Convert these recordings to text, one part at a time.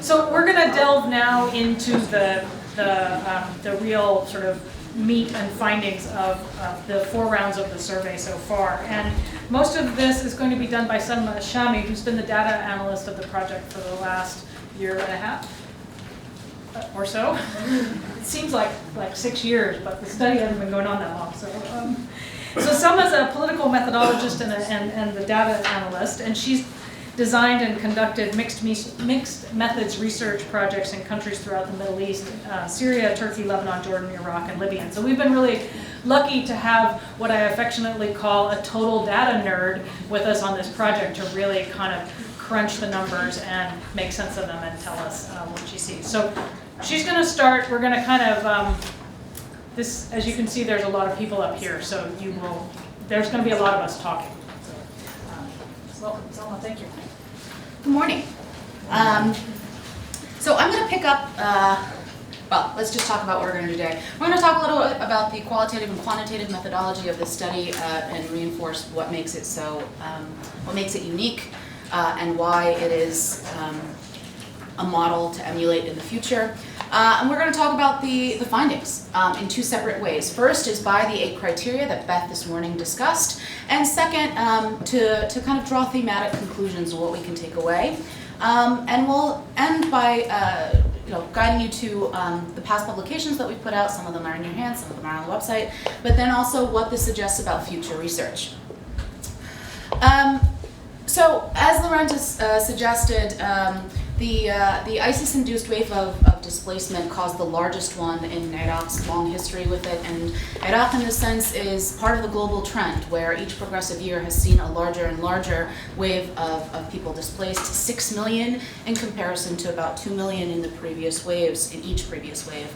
So we're going to delve now into the real sort of meat and findings of the 4 rounds of the survey so far. And most of this is going to be done by Salma Al-Shami, who's been the data analyst of the project for the last 1.5 years or so. It seems like 6 years, but the study hasn't been going on that long. So Salma's a political methodologist and the data analyst, and she's designed and conducted mixed methods research projects in countries throughout the Middle East, Syria, Turkey, Lebanon, Jordan, Iraq, and Libya. And so we've been really lucky to have what I affectionately call a total data nerd with us on this project to really kind of crunch the numbers and make sense of them and tell us what she sees. So she's going to start. We're going to kind of, this, as you can see, there's a lot of people up here, so there's going to be a lot of us talking. Welcome, Salma, thank you. Good morning. So I'm going to pick up, well, let's just talk about what we're going to do today. We're going to talk a little bit about the qualitative and quantitative methodology of this study and reinforce what makes it what makes it unique and why it is a model to emulate in the future. And we're going to talk about the findings in 2 separate ways. First is by the 8 criteria that Beth this morning discussed, and second, to kind of draw thematic conclusions of what we can take away. And we'll end by guiding you to the past publications that we put out. Some of them are in your hands, some of them are on the website, but then also what this suggests about future research. So as Lorenz suggested, the ISIS-induced wave of displacement caused the largest one in Iraq's long history with it, and Iraq in this sense is part of the global trend where each progressive year has seen a larger and larger wave of people displaced, 6 million in comparison to about 2 million in the previous waves, in each previous wave.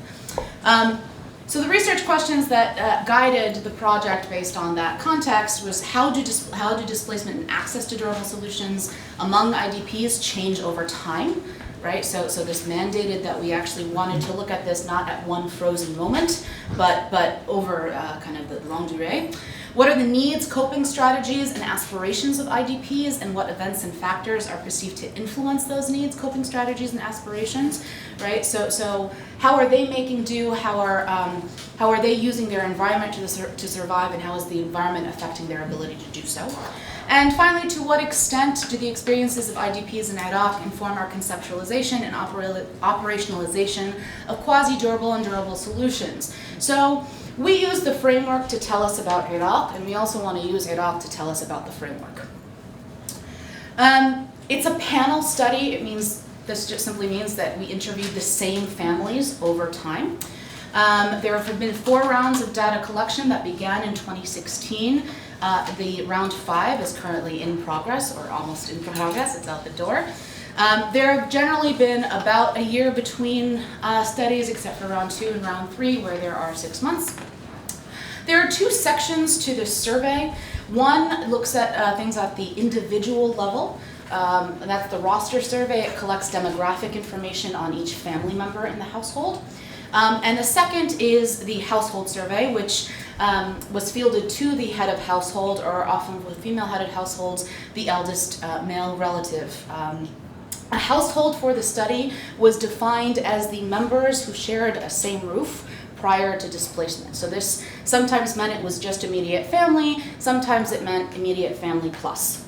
So the research questions that guided the project based on that context was how do displacement and access to durable solutions among IDPs change over time, right? So this mandated that we actually wanted to look at this not at one frozen moment, but over kind of the longue durée. What are the needs, coping strategies, and aspirations of IDPs, and what events and factors are perceived to influence those needs, coping strategies, and aspirations, right? So how are they making do? How are they using their environment to survive, and how is the environment affecting their ability to do so? And finally, to what extent do the experiences of IDPs in Iraq inform our conceptualization and operationalization of quasi-durable and durable solutions? So we use the framework to tell us about Iraq, and we also want to use Iraq to tell us about the framework. It's a panel study. This just simply means that we interviewed the same families over time. There have been 4 rounds of data collection that began in 2016. The round 5 is currently in progress, or almost in progress. It's out the door. There have generally been about a year between studies, except for round 2 and round 3, where there are 6 months. There are 2 sections to this survey. One looks at things at the individual level. That's the roster survey. It collects demographic information on each family member in the household. And the second is the household survey, which was fielded to the head of household, or often with female-headed households, the eldest male relative. A household for the study was defined as the members who shared a same roof prior to displacement. So this sometimes meant it was just immediate family, sometimes it meant immediate family plus.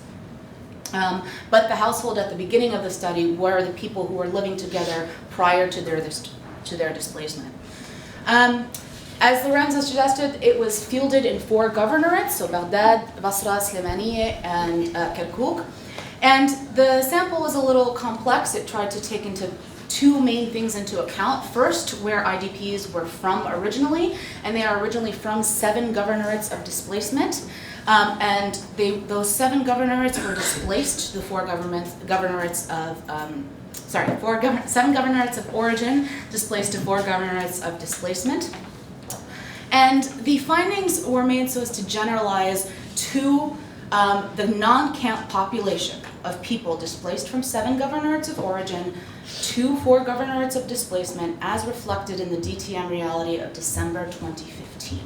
But the household at the beginning of the study were the people who were living together prior to their displacement. As Lorenzo suggested, it was fielded in 4 governorates, so Baghdad, Basra, Slemaniye, and Kirkuk. And the sample was a little complex. It tried to take into 2 main things into account. First, where IDPs were from originally, and they are originally from 7 governorates of displacement. And those 7 governorates were displaced to the 7 governorates of origin, displaced to 4 governorates of displacement. And the findings were made so as to generalize to the non-camp population of people displaced from 7 governorates of origin to 4 governorates of displacement as reflected in the DTM reality of December 2015.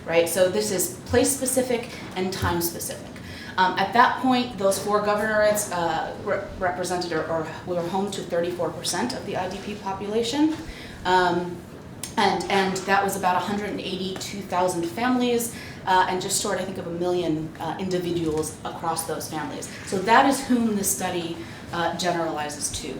Right, so this is place-specific and time-specific. At that point, those 4 governorates represented or were home to 34% of the IDP population. And that was about 182,000 families and just short, I think, of 1 million individuals across those families. So that is whom this study generalizes to.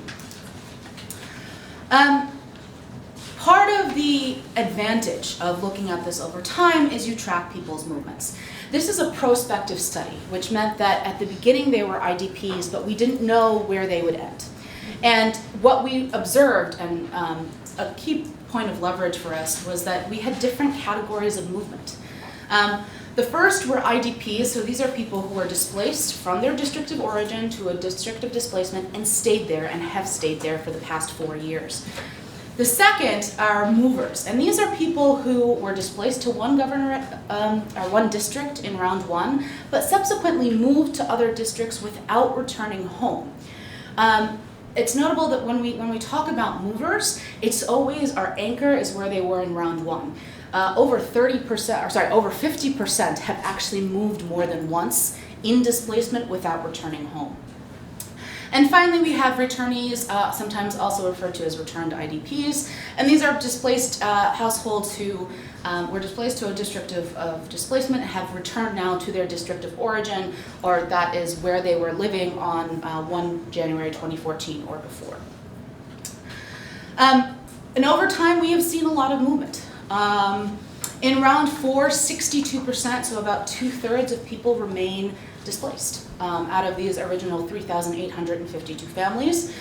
Part of the advantage of looking at this over time is you track people's movements. This is a prospective study, which meant that at the beginning they were IDPs, but we didn't know where they would end. And what we observed, and a key point of leverage for us, was that we had different categories of movement. The first were IDPs, so these are people who were displaced from their district of origin to a district of displacement and stayed there and have stayed there for the past 4 years. The second are movers, and these are people who were displaced to one governorate or one district in round 1, but subsequently moved to other districts without returning home. It's notable that when we talk about movers, it's always our anchor is where they were in round 1. Over 50% have actually moved more than once in displacement without returning home. And finally, we have returnees, sometimes also referred to as returned IDPs, and these are displaced households who were displaced to a district of displacement, have returned now to their district of origin, or that is where they were living on 1 January 2014 or before. And over time, we have seen a lot of movement. In round 4, 62%, so about 2/3 of people remain displaced out of these original 3,852 families.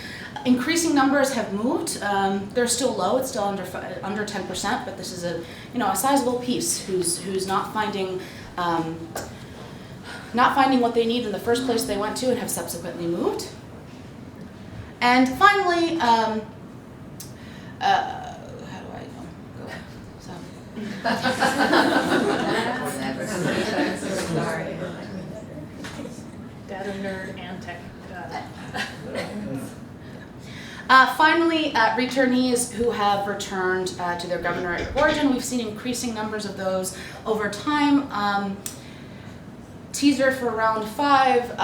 Increasing numbers have moved. They're still low. It's still under 10%, but this is a sizable piece who's not finding what they need in the first place they went to and have subsequently moved. And finally, how do I go? So. Data nerd and tech. Finally, returnees who have returned to their governorate of origin. We've seen increasing numbers of those over time. Teaser for round 5.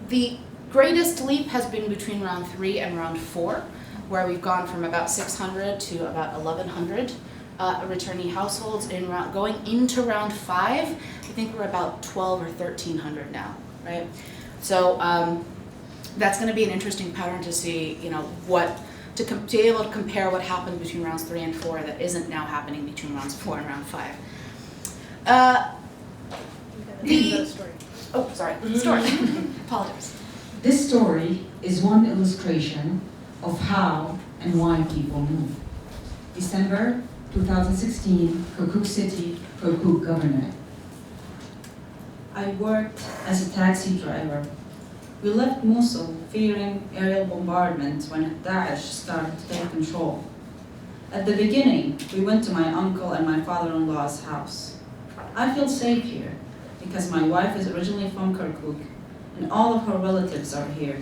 The greatest leap has been between round 3 and round 4, where we've gone from about 600 to about 1,100 returnee households. Going into round 5, I think we're about 1,200 or 1,300 now, right? So that's going to be an interesting pattern to see, to be able to compare what happened between rounds 3 and 4 that isn't now happening between rounds 4 and round 5. Story. Apologize. This story is one illustration of how and why people move. December 2016, Kirkuk City, Kirkuk Governorate. I worked as a taxi driver. We left Mosul fearing aerial bombardment when Daesh started to take control. At the beginning, we went to my uncle and my father-in-law's house. I feel safe here because my wife is originally from Kirkuk and all of her relatives are here.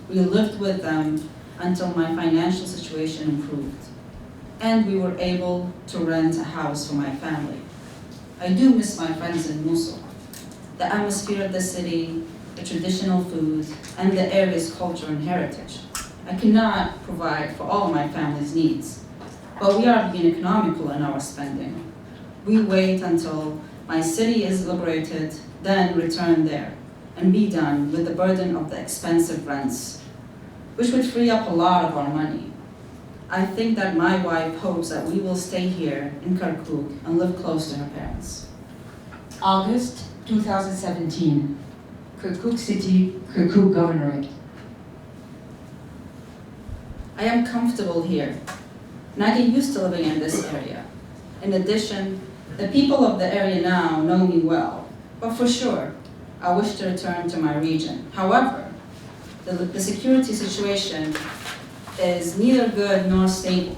We lived with them until my financial situation improved, and we were able to rent a house for my family. I do miss my friends in Mosul, the atmosphere of the city, the traditional food, and the area's culture and heritage. I cannot provide for all of my family's needs, but we are being economical in our spending. We wait until my city is liberated, then return there, and be done with the burden of the expensive rents, which would free up a lot of our money. I think that my wife hopes that we will stay here in Kirkuk and live close to her parents. August 2017, Kirkuk City, Kirkuk Governorate. I am comfortable here, and I get used to living in this area. In addition, the people of the area now know me well, but for sure, I wish to return to my region. However, the security situation is neither good nor stable.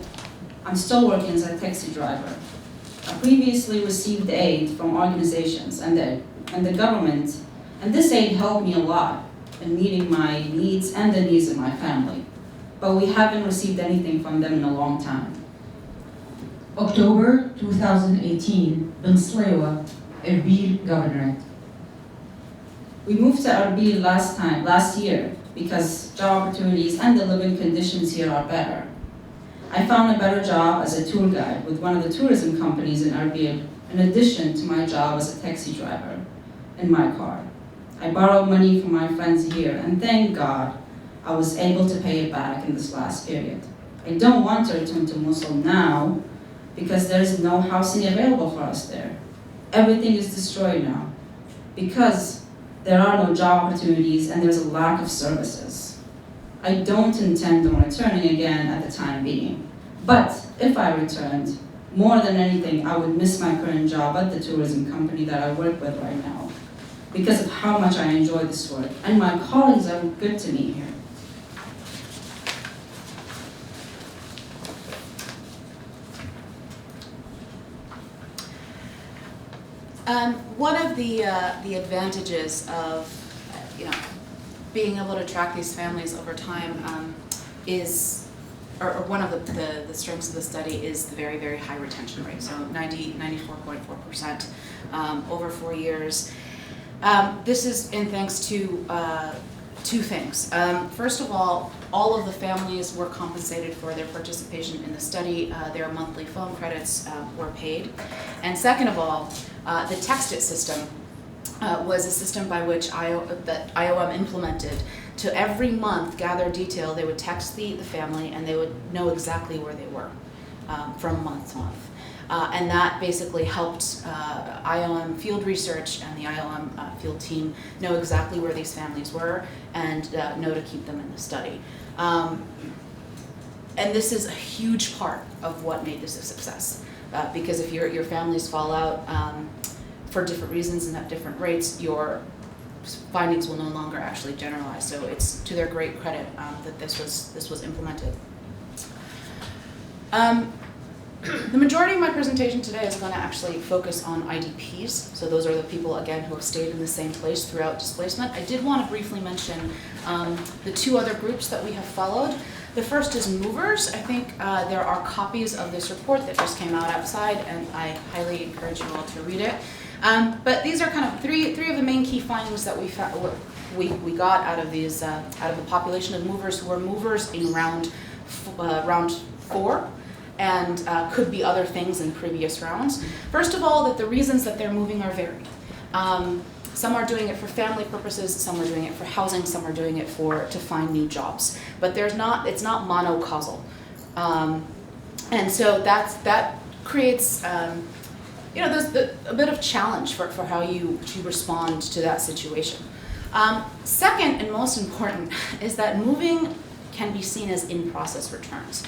I'm still working as a taxi driver. I previously received aid from organizations and the government, and this aid helped me a lot in meeting my needs and the needs of my family. But we haven't received anything from them in a long time. October 2018, Benslewa, Erbil Governorate. We moved to Erbil last year, because job opportunities and the living conditions here are better. I found a better job as a tour guide with one of the tourism companies in Erbil, in addition to my job as a taxi driver in my car. I borrowed money from my friends here, and thank God I was able to pay it back in this last period. I don't want to return to Mosul now because there is no housing available for us there. Everything is destroyed now because there are no job opportunities and there's a lack of services. I don't intend on returning again at the time being. But if I returned, more than anything, I would miss my current job at the tourism company that I work with right now because of how much I enjoy this work, and my colleagues are good to me here. One of the advantages of being able to track these families over time is, or one of the strengths of the study is the very, very high retention rate. So 94.4% over 4 years. This is in thanks to two things. First of all of the families were compensated for their participation in the study. Their monthly phone credits were paid. And second of all, the Text-It system was a system by which IOM implemented to every month gather detail. They would text the family and they would know exactly where they were from month to month. And that basically helped IOM field research and the IOM field team know exactly where these families were and know to keep them in the study. And this is a huge part of what made this a success. Because if your families fall out for different reasons and at different rates, your findings will no longer actually generalize. So it's to their great credit that this was implemented. The majority of my presentation today is going to actually focus on IDPs. So those are the people, again, who have stayed in the same place throughout displacement. I did want to briefly mention the two other groups that we have followed. The first is movers. I think there are copies of this report that just came out outside, and I highly encourage you all to read it. But these are kind of three of the main key findings that we got out of these out of the population of movers who were movers in round 4. And could be other things in previous rounds. First of all, that the reasons that they're moving are varied. Some are doing it for family purposes, some are doing it for housing, some are doing it to find new jobs. But it's not monocausal. And so that creates there's a bit of challenge for how you respond to that situation. Second, and most important, is that moving can be seen as in-process returns.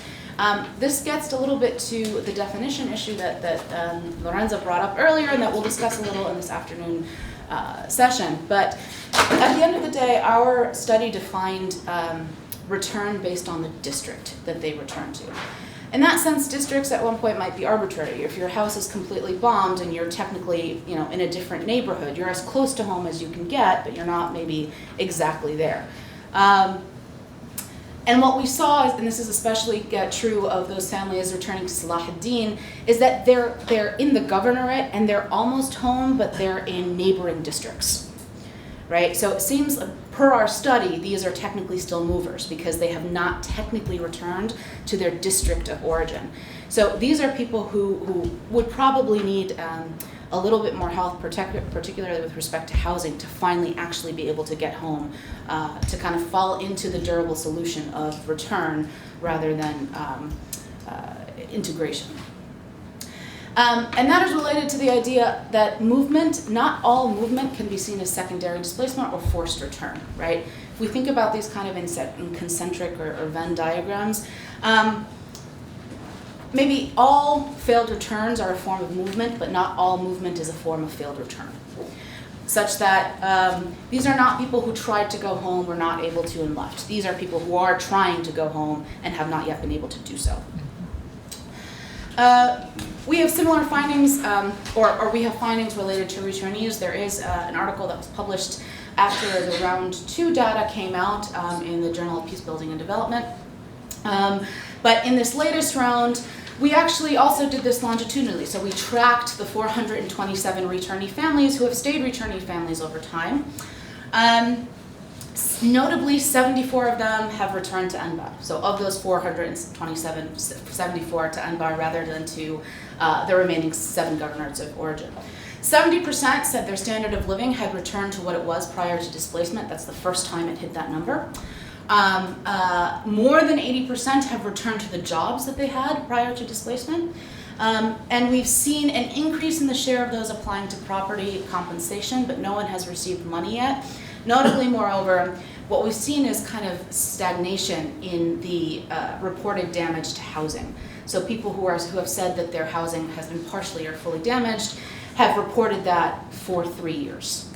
This gets a little bit to the definition issue that Lorenzo brought up earlier and that we'll discuss a little in this afternoon session. But at the end of the day, our study defined return based on the district that they return to. In that sense, districts at one point might be arbitrary. If your house is completely bombed and you're technically in a different neighborhood, you're as close to home as you can get, but you're not maybe exactly there. And what we saw, and this is especially true of those families returning to Salahuddin, is that they're in the governorate and they're almost home, but they're in neighboring districts, right? So it seems, per our study, these are technically still movers because they have not technically returned to their district of origin. So these are people who would probably need a little bit more help, particularly with respect to housing, to finally actually be able to get home, to kind of fall into the durable solution of return rather than integration. And that is related to the idea that movement, not all movement can be seen as secondary displacement or forced return, right? If we think about these kind of in concentric or Venn diagrams, maybe all failed returns are a form of movement, but not all movement is a form of failed return. Such that these are not people who tried to go home, were not able to, and left. These are people who are trying to go home and have not yet been able to do so. We have similar findings, or we have findings related to returnees. There is an article that was published after the round 2 data came out in the Journal of Peace Building and Development. But in this latest round, we actually also did this longitudinally. So we tracked the 427 returnee families who have stayed returnee families over time. Notably, 74 of them have returned to Anbar. So of those 427, 74 to Anbar rather than to the remaining 7 governorates of origin. 70% said their standard of living had returned to what it was prior to displacement. That's the first time it hit that number. More than 80% have returned to the jobs that they had prior to displacement. And we've seen an increase in the share of those applying to property compensation, but no one has received money yet. Notably, moreover, what we've seen is kind of stagnation in the reported damage to housing. So people who have said that their housing has been partially or fully damaged have reported that for 3 years.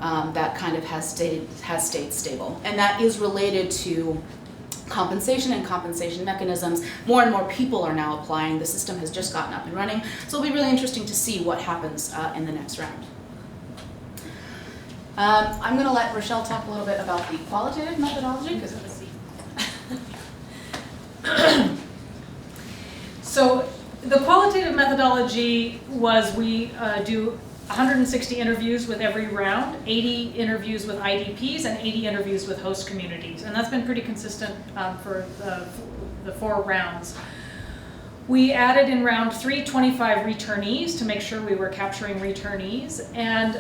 That kind of has stayed stable. And that is related to compensation and compensation mechanisms. More and more people are now applying. The system has just gotten up and running. So it'll be really interesting to see what happens in the next round. I'm going to let Rochelle talk a little bit about the qualitative methodology, because it's So the qualitative methodology was we do 160 interviews with every round, 80 interviews with IDPs, and 80 interviews with host communities. And that's been pretty consistent for the 4 rounds. We added in round 3 25 returnees to make sure we were capturing returnees. And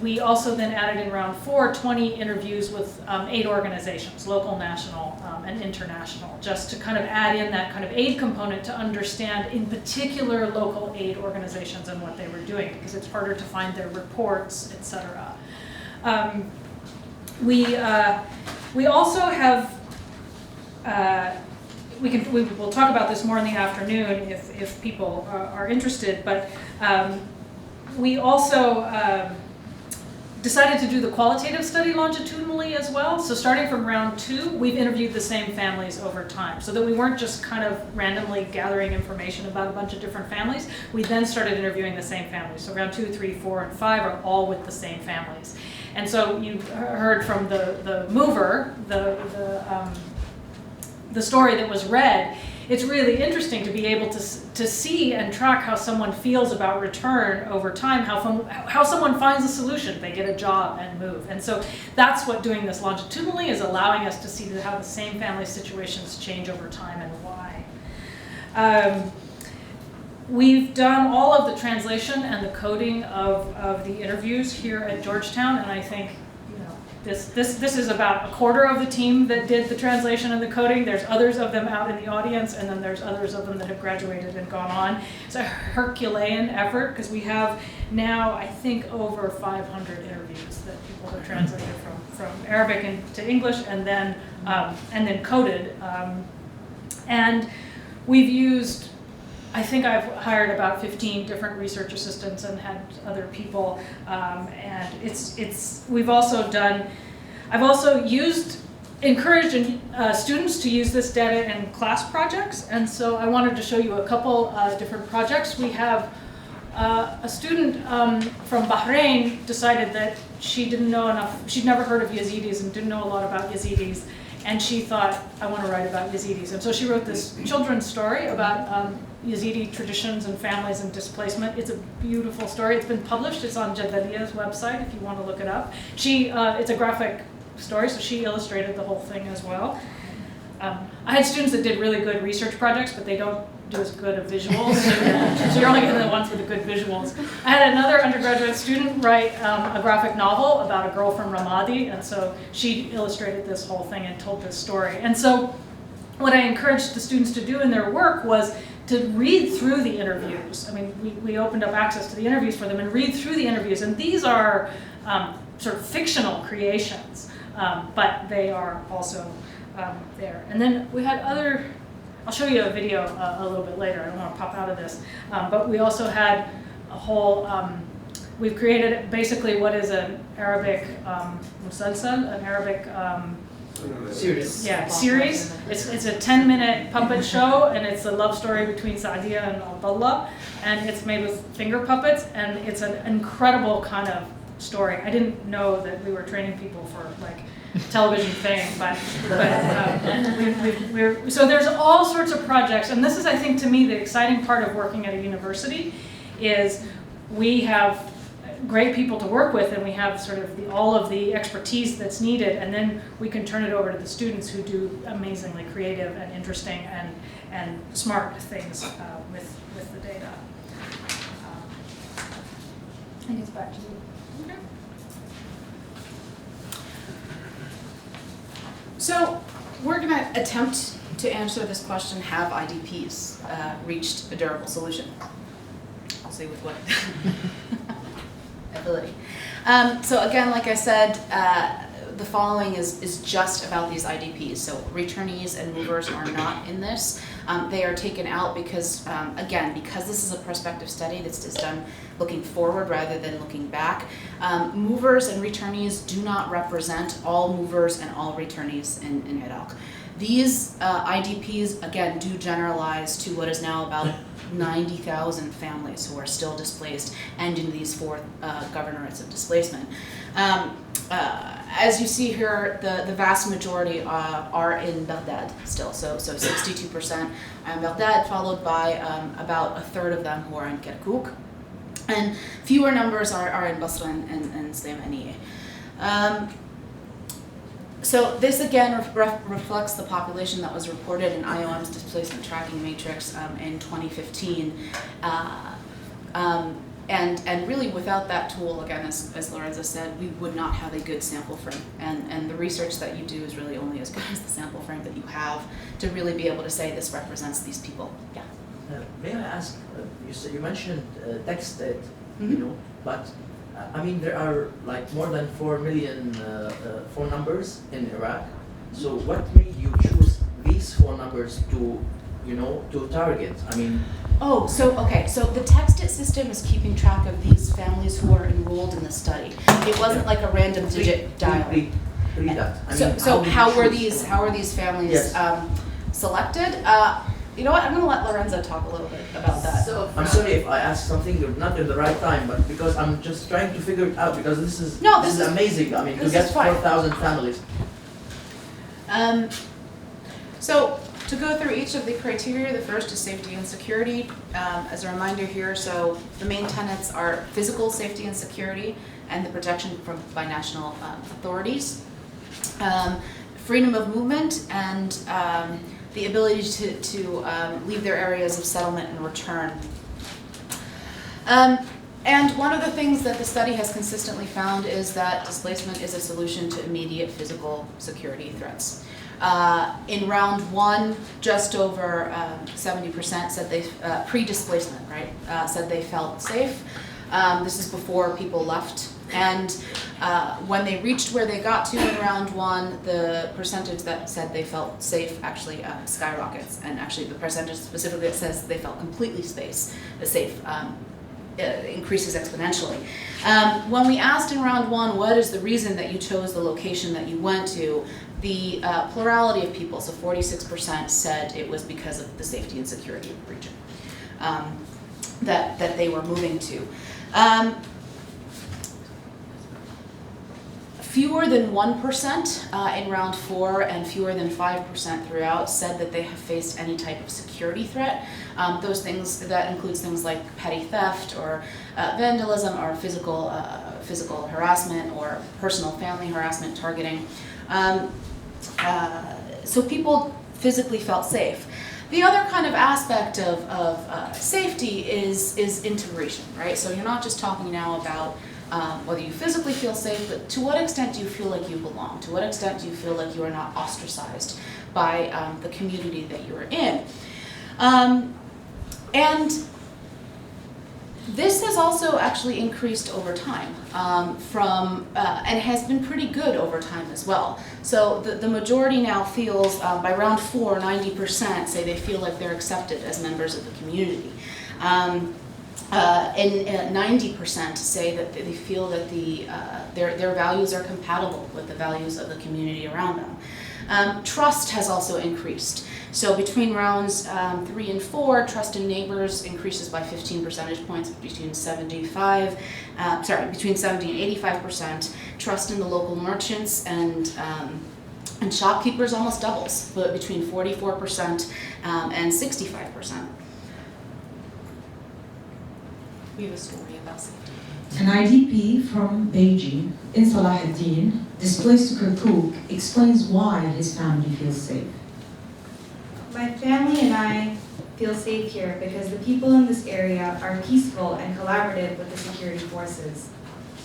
we also then added in round 4 20 interviews with 8 organizations, local, national, and international, just to kind of add in that kind of aid component to understand in particular local aid organizations and what they were doing, because it's harder to find their reports, etc. We also have we'll talk about this more in the afternoon if people are interested, but we also decided to do the qualitative study longitudinally as well. So starting from round 2, we've interviewed the same families over time, so that we weren't just kind of randomly gathering information about a bunch of different families. We then started interviewing the same families. So round 2, 3, 4, and 5 are all with the same families. And so you heard from the mover, the story that was read. It's really interesting to be able to see and track how someone feels about return over time, how someone finds a solution. They get a job and move. And so that's what doing this longitudinally is allowing us to see how the same family situations change over time and why. We've done all of the translation and the coding of the interviews here at Georgetown, and I think this is about a quarter of the team that did the translation and the coding. There's others of them out in the audience, and then there's others of them that have graduated and gone on. It's a Herculean effort, because we have now, I think, over 500 interviews that people have translated from Arabic to English and then coded. And we've used, I think I've hired about 15 different research assistants and had other people, and I've also encouraged students to use this data in class projects, and so I wanted to show you a couple different projects. We have a student from Bahrain decided that she didn't know enough, she'd never heard of Yazidis and didn't know a lot about Yazidis, and she thought, I want to write about Yazidis. And so she wrote this children's story about Yazidi traditions and families and displacement. It's a beautiful story. It's been published. It's on Giadala's website if you want to look it up. It's a graphic story, so she illustrated the whole thing as well. I had students that did really good research projects, but they don't do as good of visuals, so you're only getting the ones with the good visuals. I had another undergraduate student write a graphic novel about a girl from Ramadi, and so she illustrated this whole thing and told this story. And so what I encouraged the students to do in their work was to read through the interviews. I mean, we opened up access to the interviews for them and read through the interviews, and these are sort of fictional creations, but they are also there. And then we had I'll show you a video a little bit later. I don't want to pop out of this. But we also had a whole, we've created basically what is an Arabic musalsal, an Arabic series. Yeah, series. It's a 10-minute puppet show, and it's a love story between Saadia and Abdullah, and it's made with finger puppets, and it's an incredible kind of story. I didn't know that we were training people for like television fame, but so there's all sorts of projects, and this is, I think, to me, the exciting part of working at a university is we have great people to work with, and we have sort of all of the expertise that's needed, and then we can turn it over to the students who do amazingly creative and interesting and smart things with the data. I think it's back to you. Okay. So we're going to attempt to answer this question: have IDPs reached a durable solution? I'll see with what ability. So again, like I said, the following is just about these IDPs. So returnees and movers are not in this. They are taken out because, again, because this is a prospective study that's done looking forward rather than looking back. Movers and returnees do not represent all movers and all returnees in Iraq. These IDPs, again, do generalize to what is now about 90,000 families who are still displaced and in these 4 governorates of displacement. As you see here, the vast majority are in Baghdad still, so 62% are in Baghdad, followed by about a third of them who are in Kirkuk, and fewer numbers are in Basra and Slaymaniyah. So this again reflects the population that was reported in IOM's displacement tracking matrix in 2015. And really without that tool, again, as Lorenzo said, we would not have a good sample frame. And the research that you do is really only as good as the sample frame that you have to really be able to say this represents these people. Yeah. May I ask, you mentioned text state, Mm-hmm. but I mean, there are like more than 4 million phone numbers in Iraq. So what made you choose these 4 numbers to target? I mean. Oh, okay. So the TextIt system is keeping track of these families who are enrolled in the study. It wasn't like a random digit dial. Read that. How were these families Yes. selected? You know what? I'm going to let Lorenzo talk a little bit about that. I'm sorry if I ask something not in the right time, but because I'm just trying to figure it out, because this is amazing. I mean, to get 4,000 families. So to go through each of the criteria, the first is safety and security. As a reminder here, so the main tenets are physical safety and security and the protection by national authorities, freedom of movement, and the ability to leave their areas of settlement and return. And one of the things that the study has consistently found is that displacement is a solution to immediate physical security threats. In round 1, just over 70% said they, pre-displacement, right, said they felt safe. This is before people left. And when they reached where they got to in round 1, the percentage that said they felt safe actually skyrockets. And actually the percentage specifically that says they felt completely safe increases exponentially. When we asked in round 1, what is the reason that you chose the location that you went to, the plurality of people, so 46%, said it was because of the safety and security of the region that they were moving to. Fewer than 1% in round 4 and fewer than 5% throughout said that they have faced any type of security threat. Those things, that includes things like petty theft or vandalism or physical harassment or personal family harassment targeting. So people physically felt safe. The other kind of aspect of safety is integration, right? So you're not just talking now about whether you physically feel safe, but to what extent do you feel like you belong? To what extent do you feel like you are not ostracized by the community that you're in? And this has also actually increased over time and has been pretty good over time as well. So the majority now feels, by round 4, 90% say they feel like they're accepted as members of the community. And 90% say that they feel that their values are compatible with the values of the community around them. Trust has also increased. So between rounds 3 and 4, trust in neighbors increases by 15 percentage points between 70 and 85%. Trust in the local merchants and shopkeepers almost doubles, but between 44% and 65%. We have a story about safety. An IDP from Beijing, in Salah ad-Din, displaced to Kirkuk, explains why his family feels safe. My family and I feel safe here because the people in this area are peaceful and collaborative with the security forces.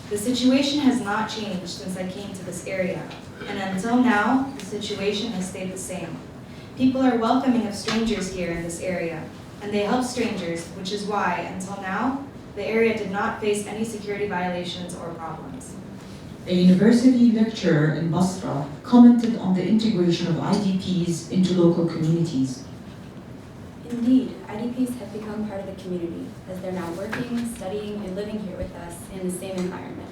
The situation has not changed since I came to this area, and until now, the situation has stayed the same. People are welcoming of strangers here in this area, and they help strangers, which is why, until now, the area did not face any security violations or problems. A university lecturer in Basra commented on the integration of IDPs into local communities. Indeed, IDPs have become part of the community as they're now working, studying, and living here with us in the same environment.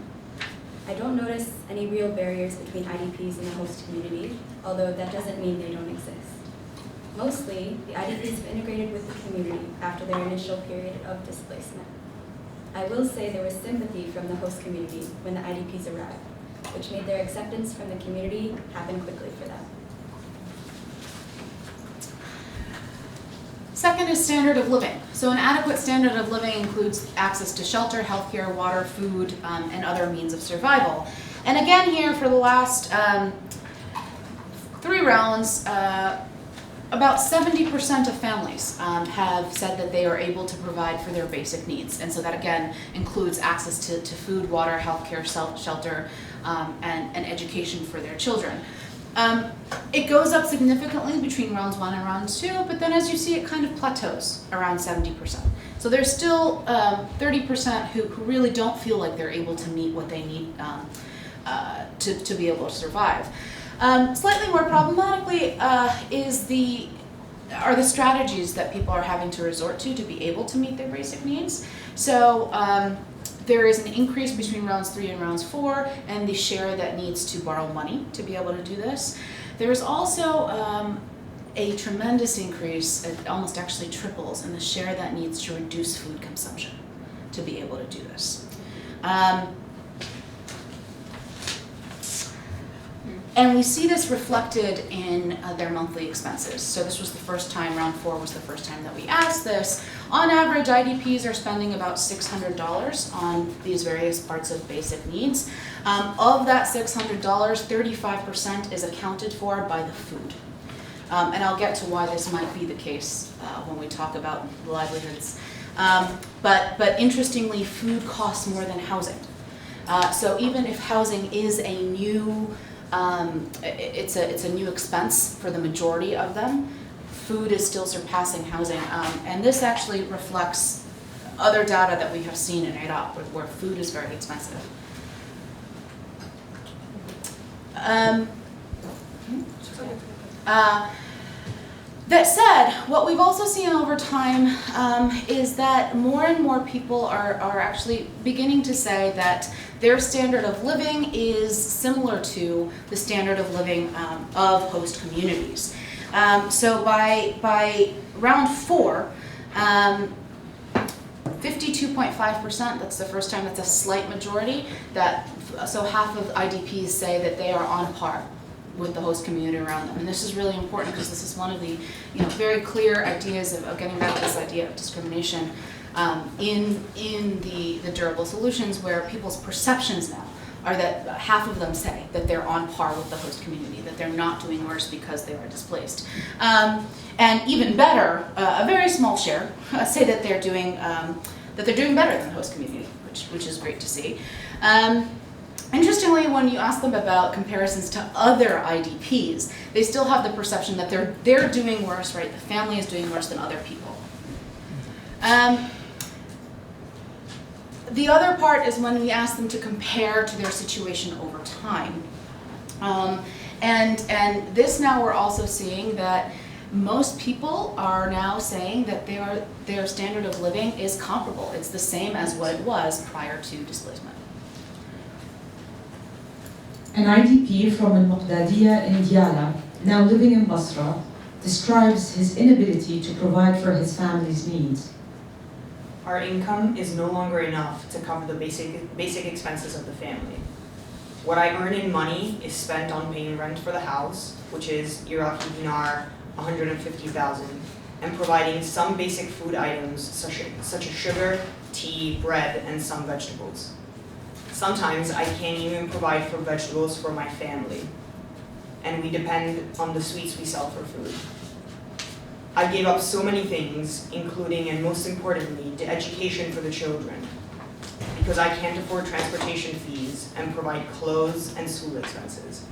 I don't notice any real barriers between IDPs and the host community, although that doesn't mean they don't exist. Mostly, the IDPs have integrated with the community after their initial period of displacement. I will say there was sympathy from the host community when the IDPs arrived, which made their acceptance from the community happen quickly for them. Second is standard of living. So an adequate standard of living includes access to shelter, healthcare, water, food, and other means of survival. And again here for the last 3 rounds, about 70% of families have said that they are able to provide for their basic needs. And so that again includes access to food, water, healthcare, shelter, and education for their children. It goes up significantly between rounds 1 and rounds 2, but then as you see it kind of plateaus around 70%. So there's still 30% who really don't feel like they're able to meet what they need to be able to survive. Slightly more problematically are the strategies that people are having to resort to be able to meet their basic needs. So there is an increase between rounds 3 and rounds 4, and the share that needs to borrow money to be able to do this. There's also a tremendous increase, it almost actually triples, in the share that needs to reduce food consumption to be able to do this. And we see this reflected in their monthly expenses. So this was the first time, round 4 was the first time that we asked this. On average, IDPs are spending about $600 on these various parts of basic needs. Of that $600, 35% is accounted for by the food. And I'll get to why this might be the case when we talk about livelihoods. But interestingly, food costs more than housing. So even if housing is a new it's a new expense for the majority of them, food is still surpassing housing. And this actually reflects other data that we have seen in Iraq where food is very expensive. That said, what we've also seen over time is that more and more people are actually beginning to say that their standard of living is similar to the standard of living of host communities. So by round 4, 52.5%, that's the first time, that's a slight majority, so half of IDPs say that they are on par with the host community around them. And this is really important because this is one of the very clear ideas of getting back to this idea of discrimination in the durable solutions, where people's perceptions now are that half of them say that they're on par with the host community, that they're not doing worse because they are displaced. And even better, a very small share say that they're doing better than the host community, which is great to see. Interestingly, when you ask them about comparisons to other IDPs, they still have the perception that they're doing worse, right? The family is doing worse than other people. The other part is when we ask them to compare to their situation over time. And this now we're also seeing that most people are now saying that their standard of living is comparable. It's the same as what it was prior to displacement. An IDP from Al-Muqdadiyya in Giadala, now living in Basra, describes his inability to provide for his family's needs. Our income is no longer enough to cover the basic expenses of the family. What I earn in money is spent on paying rent for the house, which is Iraqi dinar 150,000, and providing some basic food items such as sugar, tea, bread, and some vegetables. Sometimes I can't even provide for vegetables for my family, and we depend on the sweets we sell for food. I gave up so many things, including and most importantly, the education for the children, because I can't afford transportation fees and provide clothes and school expenses.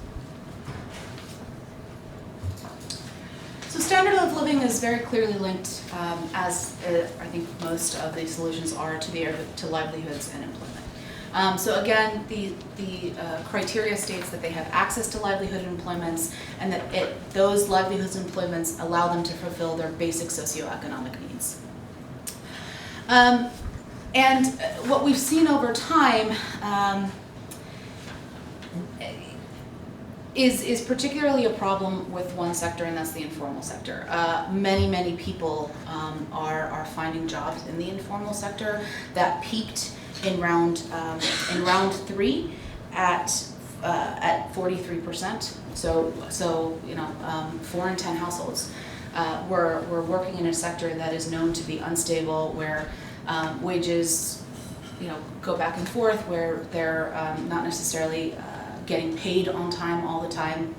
So standard of living is very clearly linked, as I think most of these solutions are, to livelihoods and employment. So again, the criteria states that they have access to livelihood employments, and that those livelihoods and employments allow them to fulfill their basic socioeconomic needs. And what we've seen over time is particularly a problem with one sector, and that's the informal sector. Many people are finding jobs in the informal sector. That peaked in round 3 at 43%. So 4 in 10 households were working in a sector that is known to be unstable, where wages go back and forth, where they're not necessarily getting paid on time all the time.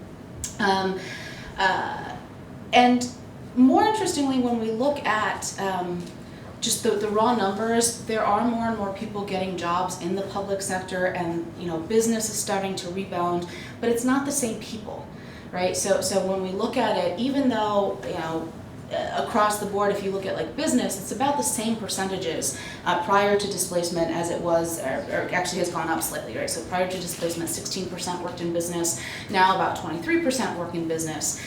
And more interestingly, when we look at just the raw numbers, there are more and more people getting jobs in the public sector, and business is starting to rebound, but it's not the same people, right? So when we look at it, even though across the board, if you look at like business, it's about the same percentages prior to displacement as it was, or actually has gone up slightly, right? So prior to displacement, 16% worked in business. Now about 23% work in business.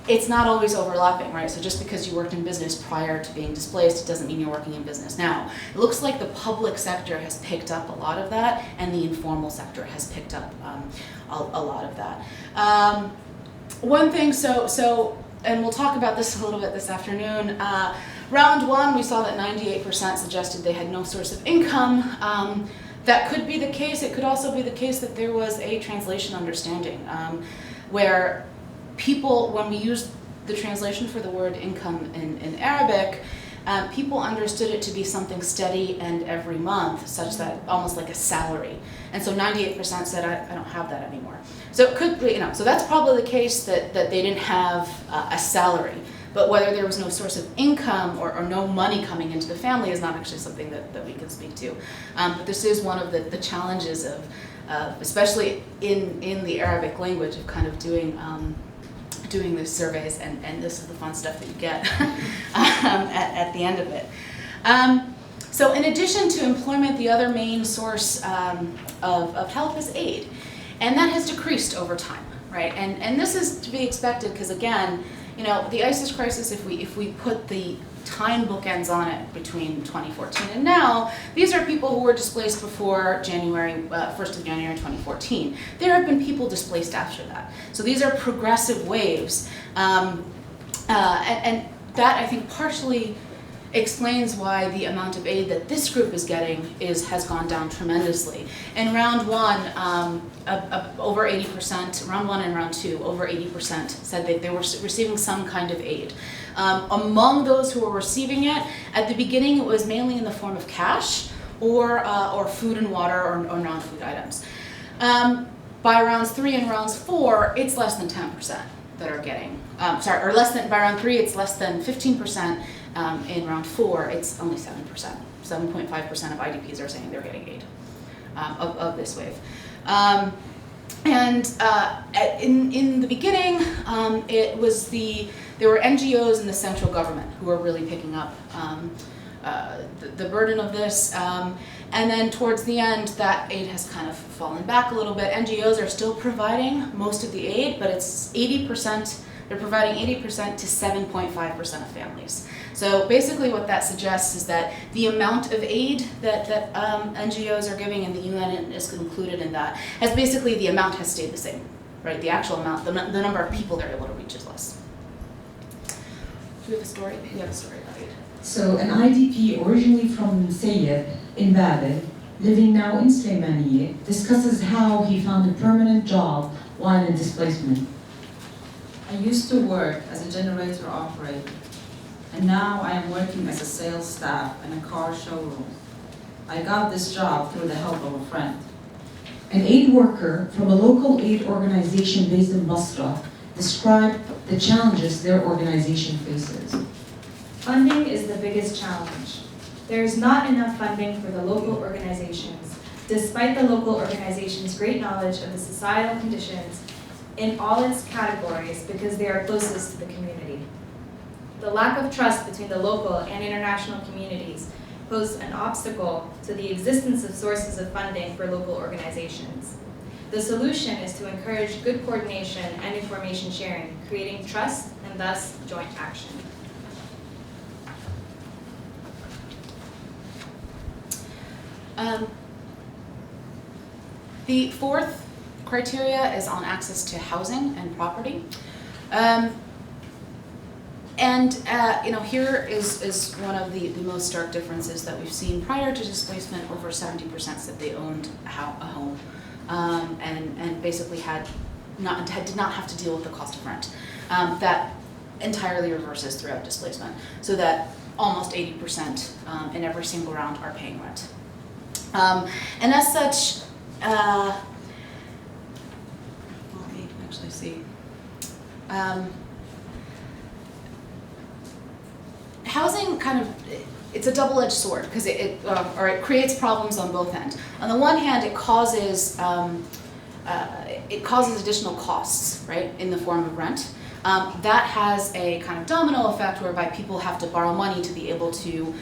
It's not always overlapping, right? So just because you worked in business prior to being displaced, it doesn't mean you're working in business now. It looks like the public sector has picked up a lot of that, and the informal sector has picked up a lot of that. One thing, and we'll talk about this a little bit this afternoon. Round 1, we saw that 98% suggested they had no source of income. That could be the case. It could also be the case that there was a translation understanding, where people, when we use the translation for the word income in Arabic, people understood it to be something steady and every month, such that almost like a salary. And so 98% said, I don't have that anymore. So it could be, so that's probably the case that they didn't have a salary. But whether there was no source of income or no money coming into the family is not actually something that we can speak to. But this is one of the challenges of especially in the Arabic language, of kind of doing these surveys, and this is the fun stuff that you get at the end of it. So in addition to employment, the other main source of help is aid. And that has decreased over time, right? And this is to be expected, because again, the ISIS crisis, if we put the time bookends on it between 2014 and now, these are people who were displaced before 1st of January 2014. There have been people displaced after that. So these are progressive waves. And that, I think, partially explains why the amount of aid that this group is getting has gone down tremendously. In round 1, over 80%, round 1 and round 2, over 80% said that they were receiving some kind of aid. Among those who were receiving it, at the beginning it was mainly in the form of cash or food and water or non-food items. By rounds 3 and rounds 4, it's less than 10% that are getting, by round 3 it's less than 15%. In round 4, it's only 7%. 7.5% of IDPs are saying they're getting aid of this wave. In the beginning, there were NGOs and the central government who were really picking up the burden of this. And then towards the end, that aid has kind of fallen back a little bit. NGOs are still providing most of the aid, but it's 80%. They're providing 80% to 7.5% of families. So basically what that suggests is that the amount of aid that NGOs are giving, and the UN is included in that, the amount has stayed the same, right? The actual amount, the number of people they're able to reach is less. Do we have a story? We have a story about aid. So an IDP originally from Sayyid in Babel, living now in Slimaniye, discusses how he found a permanent job while in displacement. I used to work as a generator operator, and now I am working as a sales staff in a car showroom. I got this job through the help of a friend. An aid worker from a local aid organization based in Basra described the challenges their organization faces. Funding is the biggest challenge. There is not enough funding for the local organizations, despite the local organization's great knowledge of the societal conditions in all its categories because they are closest to the community. The lack of trust between the local and international communities pose an obstacle to the existence of sources of funding for local organizations. The solution is to encourage good coordination and information sharing, creating trust and thus joint action. The fourth criteria is on access to housing and property. Here is one of the most stark differences that we've seen. Prior to displacement, over 70% said they owned a home and basically did not have to deal with the cost of rent. That entirely reverses throughout displacement, so that almost 80% in every single round are paying rent. And as such, let me actually see. Housing it's a double-edged sword because it creates problems on both ends. On the one hand, it causes additional costs, right, in the form of rent. That has a kind of domino effect whereby people have to borrow money to be able to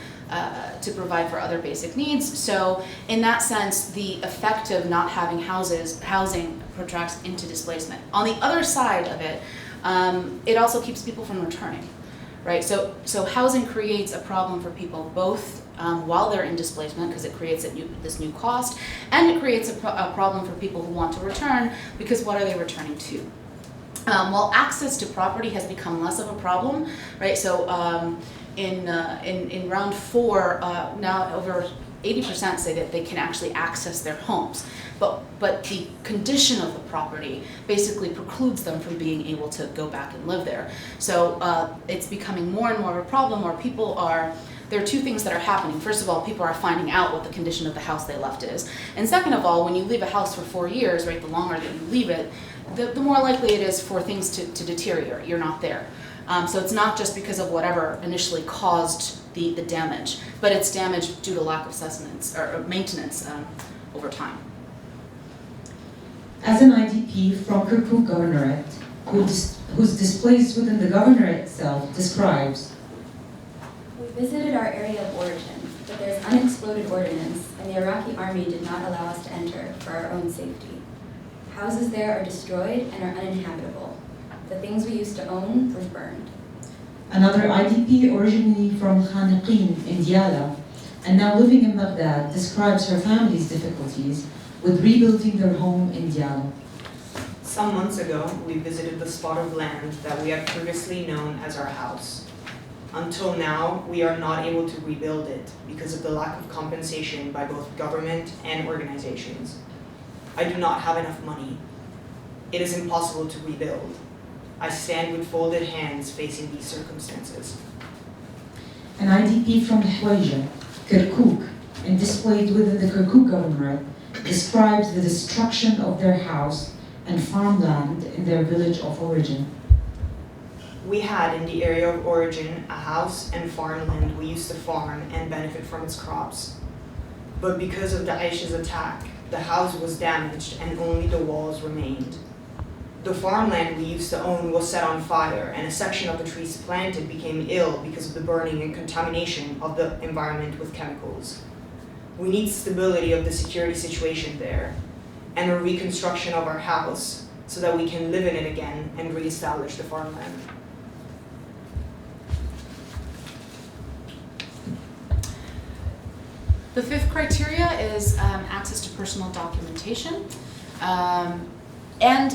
provide for other basic needs. So in that sense, the effect of not having housing protracts into displacement. On the other side of it, it also keeps people from returning, right? So housing creates a problem for people both while they're in displacement because it creates this new cost, and it creates a problem for people who want to return because what are they returning to? While access to property has become less of a problem, right? So in round 4, now over 80% say that they can actually access their homes, but the condition of the property basically precludes them from being able to go back and live there. So it's becoming more and more of a problem where there are two things that are happening. First of all, people are finding out what the condition of the house they left is. And second of all, when you leave a house for 4 years, right, the longer that you leave it, the more likely it is for things to deteriorate. You're not there. So it's not just because of whatever initially caused the damage, but it's damage due to lack of sustenance or maintenance over time. As an IDP from Kirkuk Governorate, who's displaced within the governorate itself, describes, We visited our area of origin, but there's unexploded ordnance, and the Iraqi army did not allow us to enter for our own safety. Houses there are destroyed and are uninhabitable. The things we used to own were burned. Another IDP originally from Khaniqin in Giadala and now living in Baghdad describes her family's difficulties with rebuilding their home in Giadala. Some months ago, we visited the spot of land that we had previously known as our house. Until now, we are not able to rebuild it because of the lack of compensation by both government and organizations. I do not have enough money. It is impossible to rebuild. I stand with folded hands facing these circumstances. An IDP from Hawija, Kirkuk, and displayed within the Kirkuk Governorate, describes the destruction of their house and farmland in their village of origin. We had in the area of origin a house and farmland we used to farm and benefit from its crops. But because of Daesh's attack, the house was damaged and only the walls remained. The farmland we used to own was set on fire, and a section of the trees planted became ill because of the burning and contamination of the environment with chemicals. We need stability of the security situation there, and a reconstruction of our house so that we can live in it again and reestablish the farmland. The fifth criteria is access to personal documentation. And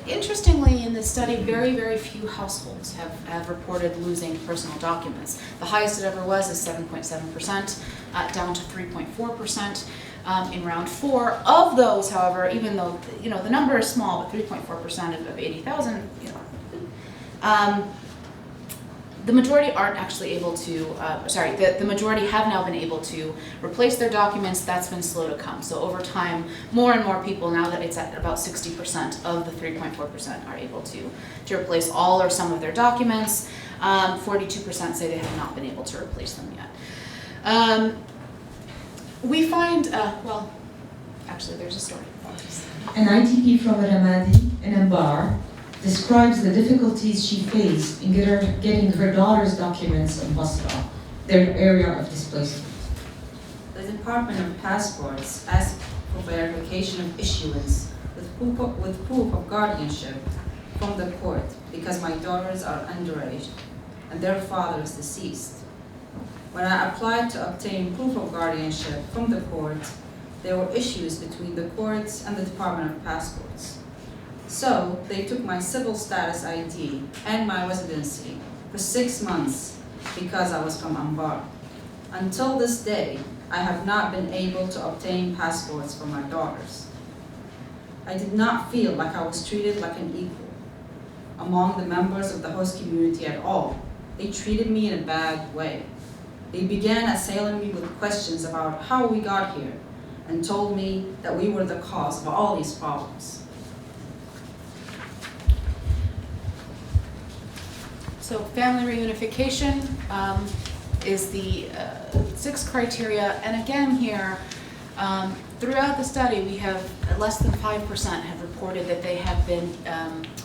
interestingly, in this study, very, very few households have reported losing personal documents. The highest it ever was is 7.7%, down to 3.4% in round 4. Of those, however, even though the number is small, but 3.4% of 80,000, the majority aren't actually able to, the majority have now been able to replace their documents. That's been slow to come. So over time, more and more people, now that it's at about 60% of the 3.4%, are able to replace all or some of their documents. 42% say they have not been able to replace them yet. We find, well, actually there's a story. An IDP from Ramadi in Ambar describes the difficulties she faced in getting her daughter's documents in Basra, their area of displacement. The Department of Passports asked for verification of issuance with proof of guardianship from the court because my daughters are underage and their father is deceased. When I applied to obtain proof of guardianship from the court, there were issues between the courts and the Department of Passports. So they took my civil status ID and my residency for 6 months because I was from Ambar. Until this day, I have not been able to obtain passports for my daughters. I did not feel like I was treated like an equal among the members of the host community at all. They treated me in a bad way. They began assailing me with questions about how we got here and told me that we were the cause of all these problems. So family reunification is the 6th criteria, and again here, throughout the study, we have less than 5% have reported that they have been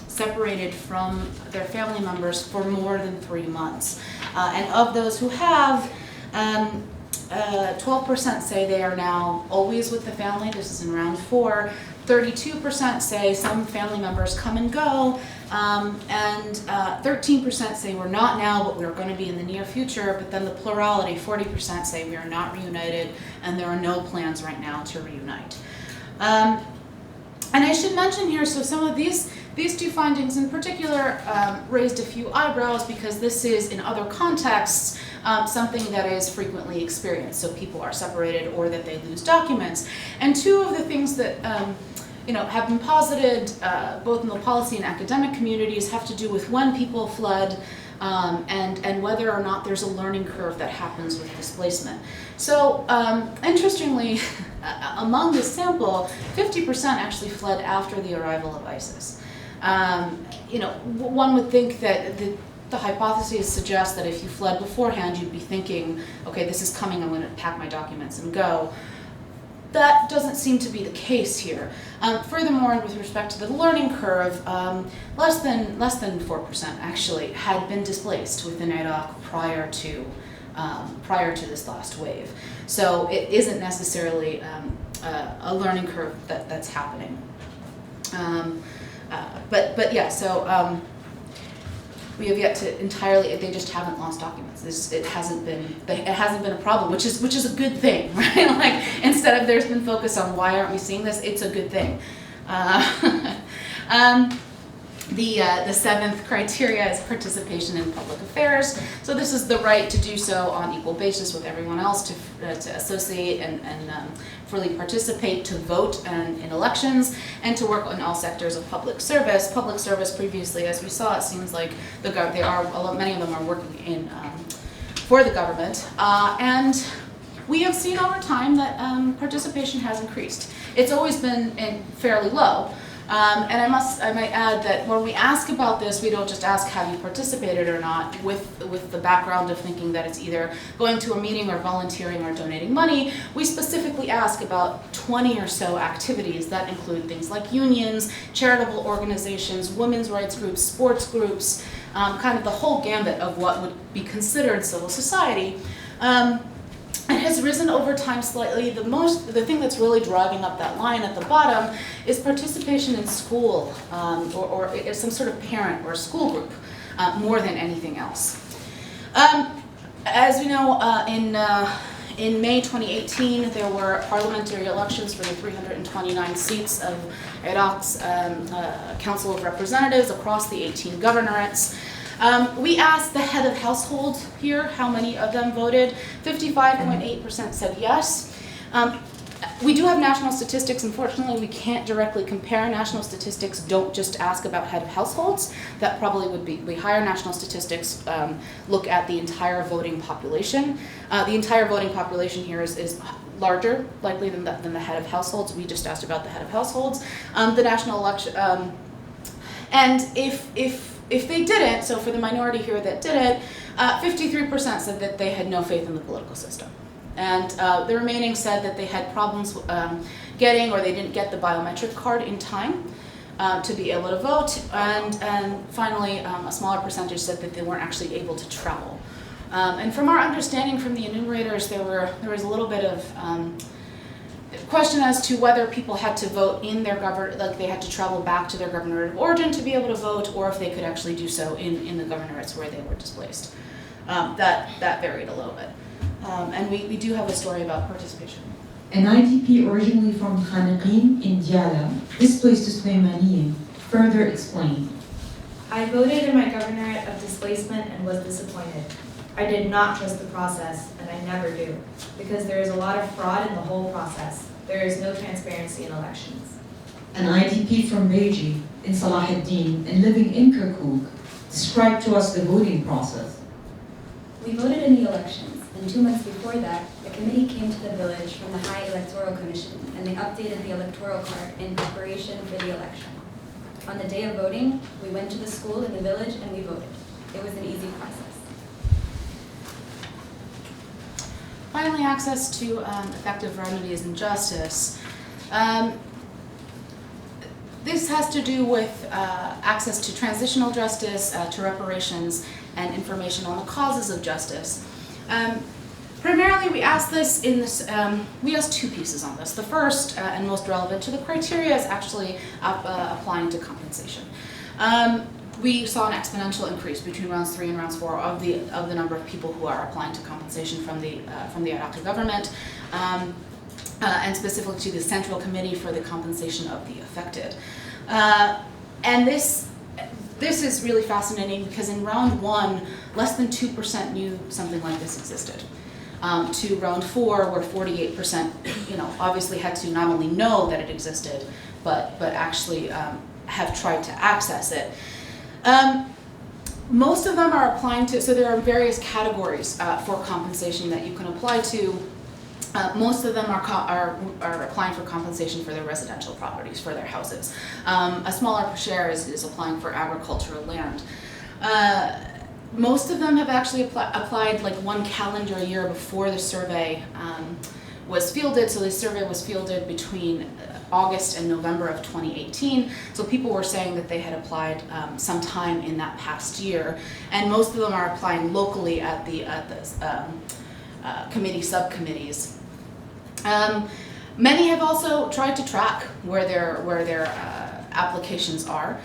separated from their family members for more than 3 months. And of those who have, 12% say they are now always with the family. This is in round 4. 32% say some family members come and go, and 13% say we're not now, but we're going to be in the near future. But then the plurality, 40%, say we are not reunited, and there are no plans right now to reunite. And I should mention here, so some of these 2 findings in particular raised a few eyebrows because this is, in other contexts, something that is frequently experienced. So people are separated or that they lose documents. And 2 of the things that have been posited both in the policy and academic communities have to do with when people flood and whether or not there's a learning curve that happens with displacement. So interestingly, among this sample, 50% actually fled after the arrival of ISIS. One would think that the hypotheses suggest that if you fled beforehand, you'd be thinking, okay, this is coming, I'm going to pack my documents and go. That doesn't seem to be the case here. Furthermore, with respect to the learning curve, less than 4% actually had been displaced within Iraq prior to this last wave. So it isn't necessarily a learning curve that's happening. But yeah, so we have yet to entirely. They just haven't lost documents. It hasn't been a problem, which is a good thing, right? Like instead of there's been focus on why aren't we seeing this, it's a good thing. The 7th criteria is participation in public affairs. So this is the right to do so on equal basis with everyone else, to associate and freely participate, to vote in elections, and to work on all sectors of public service. Public service previously, as we saw, it seems like many of them are working for the government, and we have seen over time that participation has increased. It's always been fairly low. And I might add that when we ask about this, we don't just ask have you participated or not with the background of thinking that it's either going to a meeting or volunteering or donating money. We specifically ask about 20 or so activities that include things like unions, charitable organizations, women's rights groups, sports groups, kind of the whole gambit of what would be considered civil society. It has risen over time slightly. The thing that's really driving up that line at the bottom is participation in school or some sort of parent or school group more than anything else. As we know, in May 2018, there were parliamentary elections for the 329 seats of Iraq's Council of Representatives across the 18 governorates. We asked the head of household here how many of them voted. 55.8% said yes. We do have national statistics. Unfortunately, we can't directly compare. National statistics don't just ask about head of households. That probably would be higher. National statistics look at the entire voting population. The entire voting population here is larger, likely, than the head of households. We just asked about the head of households. The national election, and if they didn't, so for the minority here that did it, 53% said that they had no faith in the political system. And the remaining said that they had problems getting, or they didn't get the biometric card in time to be able to vote. And finally, a smaller percentage said that they weren't actually able to travel. And from our understanding from the enumerators, there was a little bit of question as to whether people had to vote in their like they had to travel back to their governorate of origin to be able to vote, or if they could actually do so in the governorates where they were displaced. That varied a little bit. And we do have a story about participation. An IDP originally from Khanaqin in Giadala, displaced to Sulaimaniye, further explained. I voted in my governorate of displacement and was disappointed. I did not trust the process, and I never do, because there is a lot of fraud in the whole process. There is no transparency in elections. An IDP from Beji in Salahuddin and living in Kirkuk described to us the voting process. We voted in the elections, and 2 months before that, the committee came to the village from the High Electoral Commission, and they updated the electoral card in preparation for the election. On the day of voting, we went to the school in the village and we voted. It was an easy process. Finally, access to effective remedies and justice. This has to do with access to transitional justice, to reparations, and information on the causes of justice. Primarily, we asked this in this. We asked two pieces on this. The first and most relevant to the criteria is actually applying to compensation. We saw an exponential increase between rounds 3 and rounds 4 of the number of people who are applying to compensation from the Iraqi government, and specifically to the Central Committee for the Compensation of the Affected. And this is really fascinating because in round 1, less than 2% knew something like this existed. To round 4, where 48%, obviously had to not only know that it existed, but actually have tried to access it. Most of them are applying to, so there are various categories for compensation that you can apply to. Most of them are applying for compensation for their residential properties, for their houses. A smaller share is applying for agricultural land. Most of them have actually applied like 1 calendar year before the survey was fielded. So the survey was fielded between August and November of 2018. So people were saying that they had applied sometime in that past year, and most of them are applying locally at the committee subcommittees. Many have also tried to track where their applications are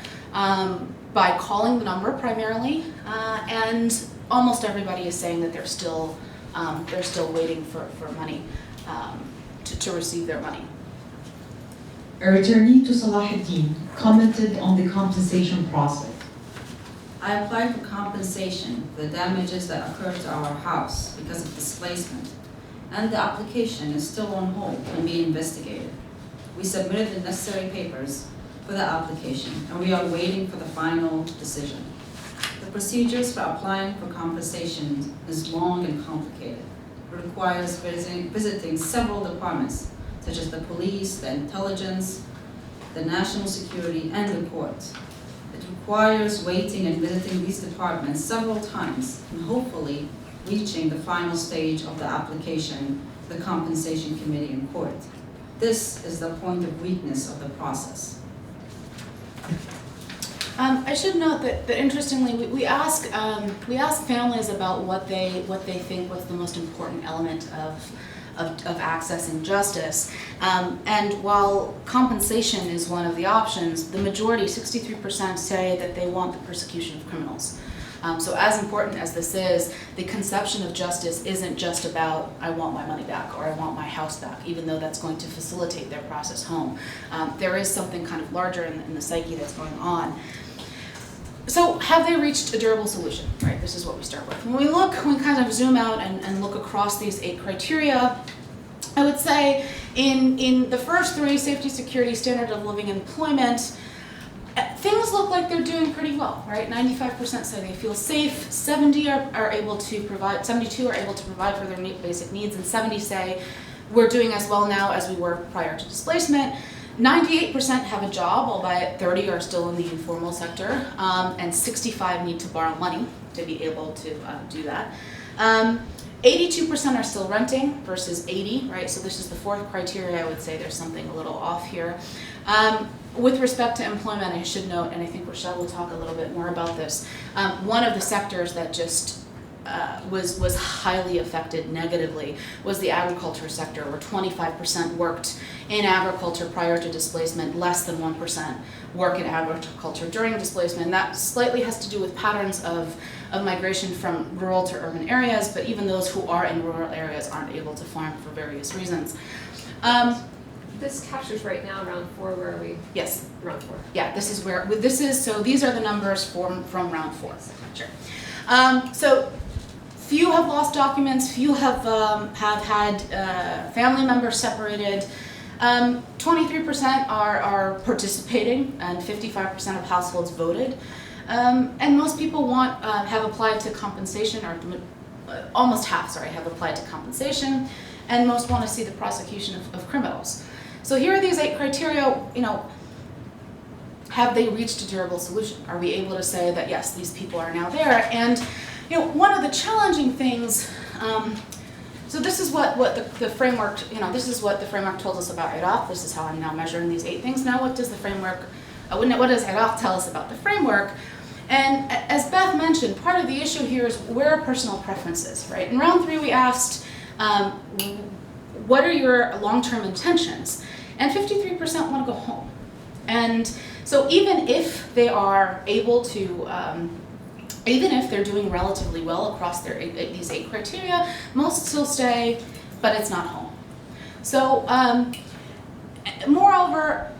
by calling the number primarily, and almost everybody is saying that they're still waiting for money to receive their money. A returnee to Salahuddin commented on the compensation process. I applied for compensation for the damages that occurred to our house because of displacement, and the application is still on hold and being investigated. We submitted the necessary papers for the application, and we are waiting for the final decision. The procedures for applying for compensation is long and complicated. It requires visiting several departments, such as the police, the intelligence, the national security, and the court. It requires waiting and visiting these departments several times, and hopefully reaching the final stage of the application, the compensation committee in court. This is the point of weakness of the process. I should note that interestingly, we ask families about what they think was the most important element of access and justice. And while compensation is one of the options, the majority, 63%, say that they want the persecution of criminals. So as important as this is, the conception of justice isn't just about, I want my money back or I want my house back, even though that's going to facilitate their process home. There is something kind of larger in the psyche that's going on. So have they reached a durable solution? Right, this is what we start with. When we kind of zoom out and look across these 8 criteria, I would say In the first three, safety, security, standard of living, employment, things look like they're doing pretty well, right? 95% say they feel safe, 72 are able to provide for their basic needs, and 70 say we're doing as well now as we were prior to displacement. 98% have a job, albeit 30 are still in the informal sector, and 65 need to borrow money to be able to do that. 82% are still renting versus 80, right? So this is the fourth criteria. I would say there's something a little off here. With respect to employment, I should note, and I think Rochelle will talk a little bit more about this, one of the sectors that just was highly affected negatively was the agriculture sector, where 25% worked in agriculture prior to displacement, less than 1% work in agriculture during displacement. And that slightly has to do with patterns of migration from rural to urban areas, but even those who are in rural areas aren't able to farm for various reasons. This captures right now round 4, where are we? Yes. Round 4. Yeah, so these are the numbers from round 4. Sure. So few have lost documents, few have had family members separated. 23% are participating, and 55% of households voted. And most people have applied to compensation, or almost half, have applied to compensation, and most want to see the prosecution of criminals. So here are these 8 criteria. Have they reached a durable solution? Are we able to say that yes, these people are now there? And one of the challenging things. So this is what the framework. This is what the framework told us about Iraq. This is how I'm now measuring these 8 things. Now, what does the framework? What does Iraq tell us about the framework? And as Beth mentioned, part of the issue here is where are personal preferences, right? In round 3, we asked, what are your long-term intentions? And 53% want to go home. And so even if they are able to, even if they're doing relatively well across these 8 criteria, most still stay, but it's not home. So moreover,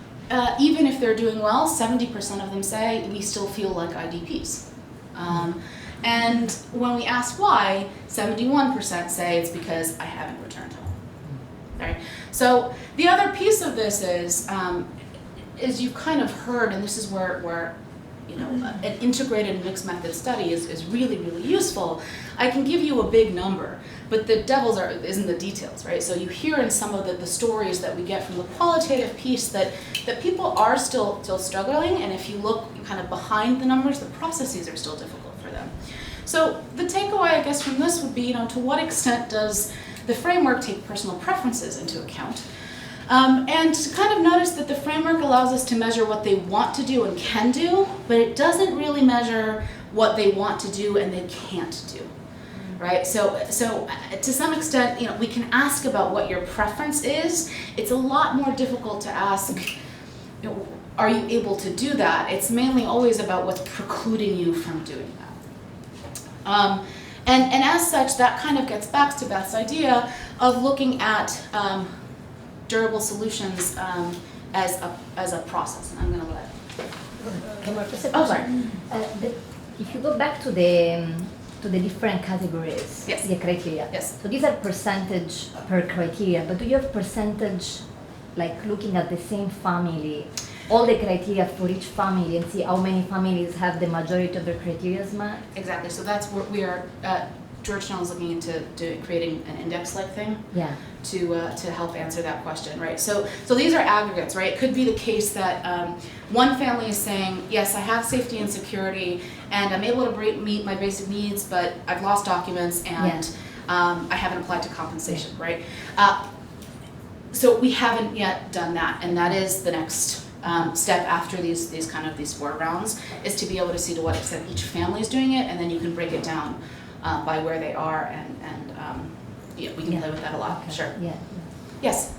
even if they're doing well, 70% of them say we still feel like IDPs. And when we ask why, 71% say it's because I haven't returned home. Right? So the other piece of this is you've kind of heard, and this is where an integrated mixed method study is really, really useful. I can give you a big number, but the devil is in the details, right? So you hear in some of the stories that we get from the qualitative piece that people are still struggling, and if you look kind of behind the numbers, the processes are still difficult for them. So the takeaway, I guess, from this would be, to what extent does the framework take personal preferences into account? And to kind of notice that the framework allows us to measure what they want to do and can do, but it doesn't really measure what they want to do and they can't do, right? So to some extent, we can ask about what your preference is. It's a lot more difficult to ask, are you able to do that? It's mainly always about what's precluding you from doing that. And as such, that kind of gets back to Beth's idea of looking at durable solutions as a process. And I'm going to let. Oh, sorry. If you go back to the different categories, yes. The criteria. Yes. So these are percentage per criteria, but do you have percentage, like looking at the same family, all the criteria for each family, and see how many families have the majority of their criteria met? Exactly. So that's where we are. Georgetown is looking into creating an index-like thing. Yeah. To help answer that question, right? So these are aggregates, right? It could be the case that one family is saying, yes, I have safety and security, and I'm able to meet my basic needs, but I've lost documents, and I haven't applied to compensation, right? So we haven't yet done that, and that is the next step after these 4 rounds, is to be able to see to what extent each family is doing it, and then you can break it down by where they are, and we can play with that a lot. Okay. Sure. Yeah. Yes.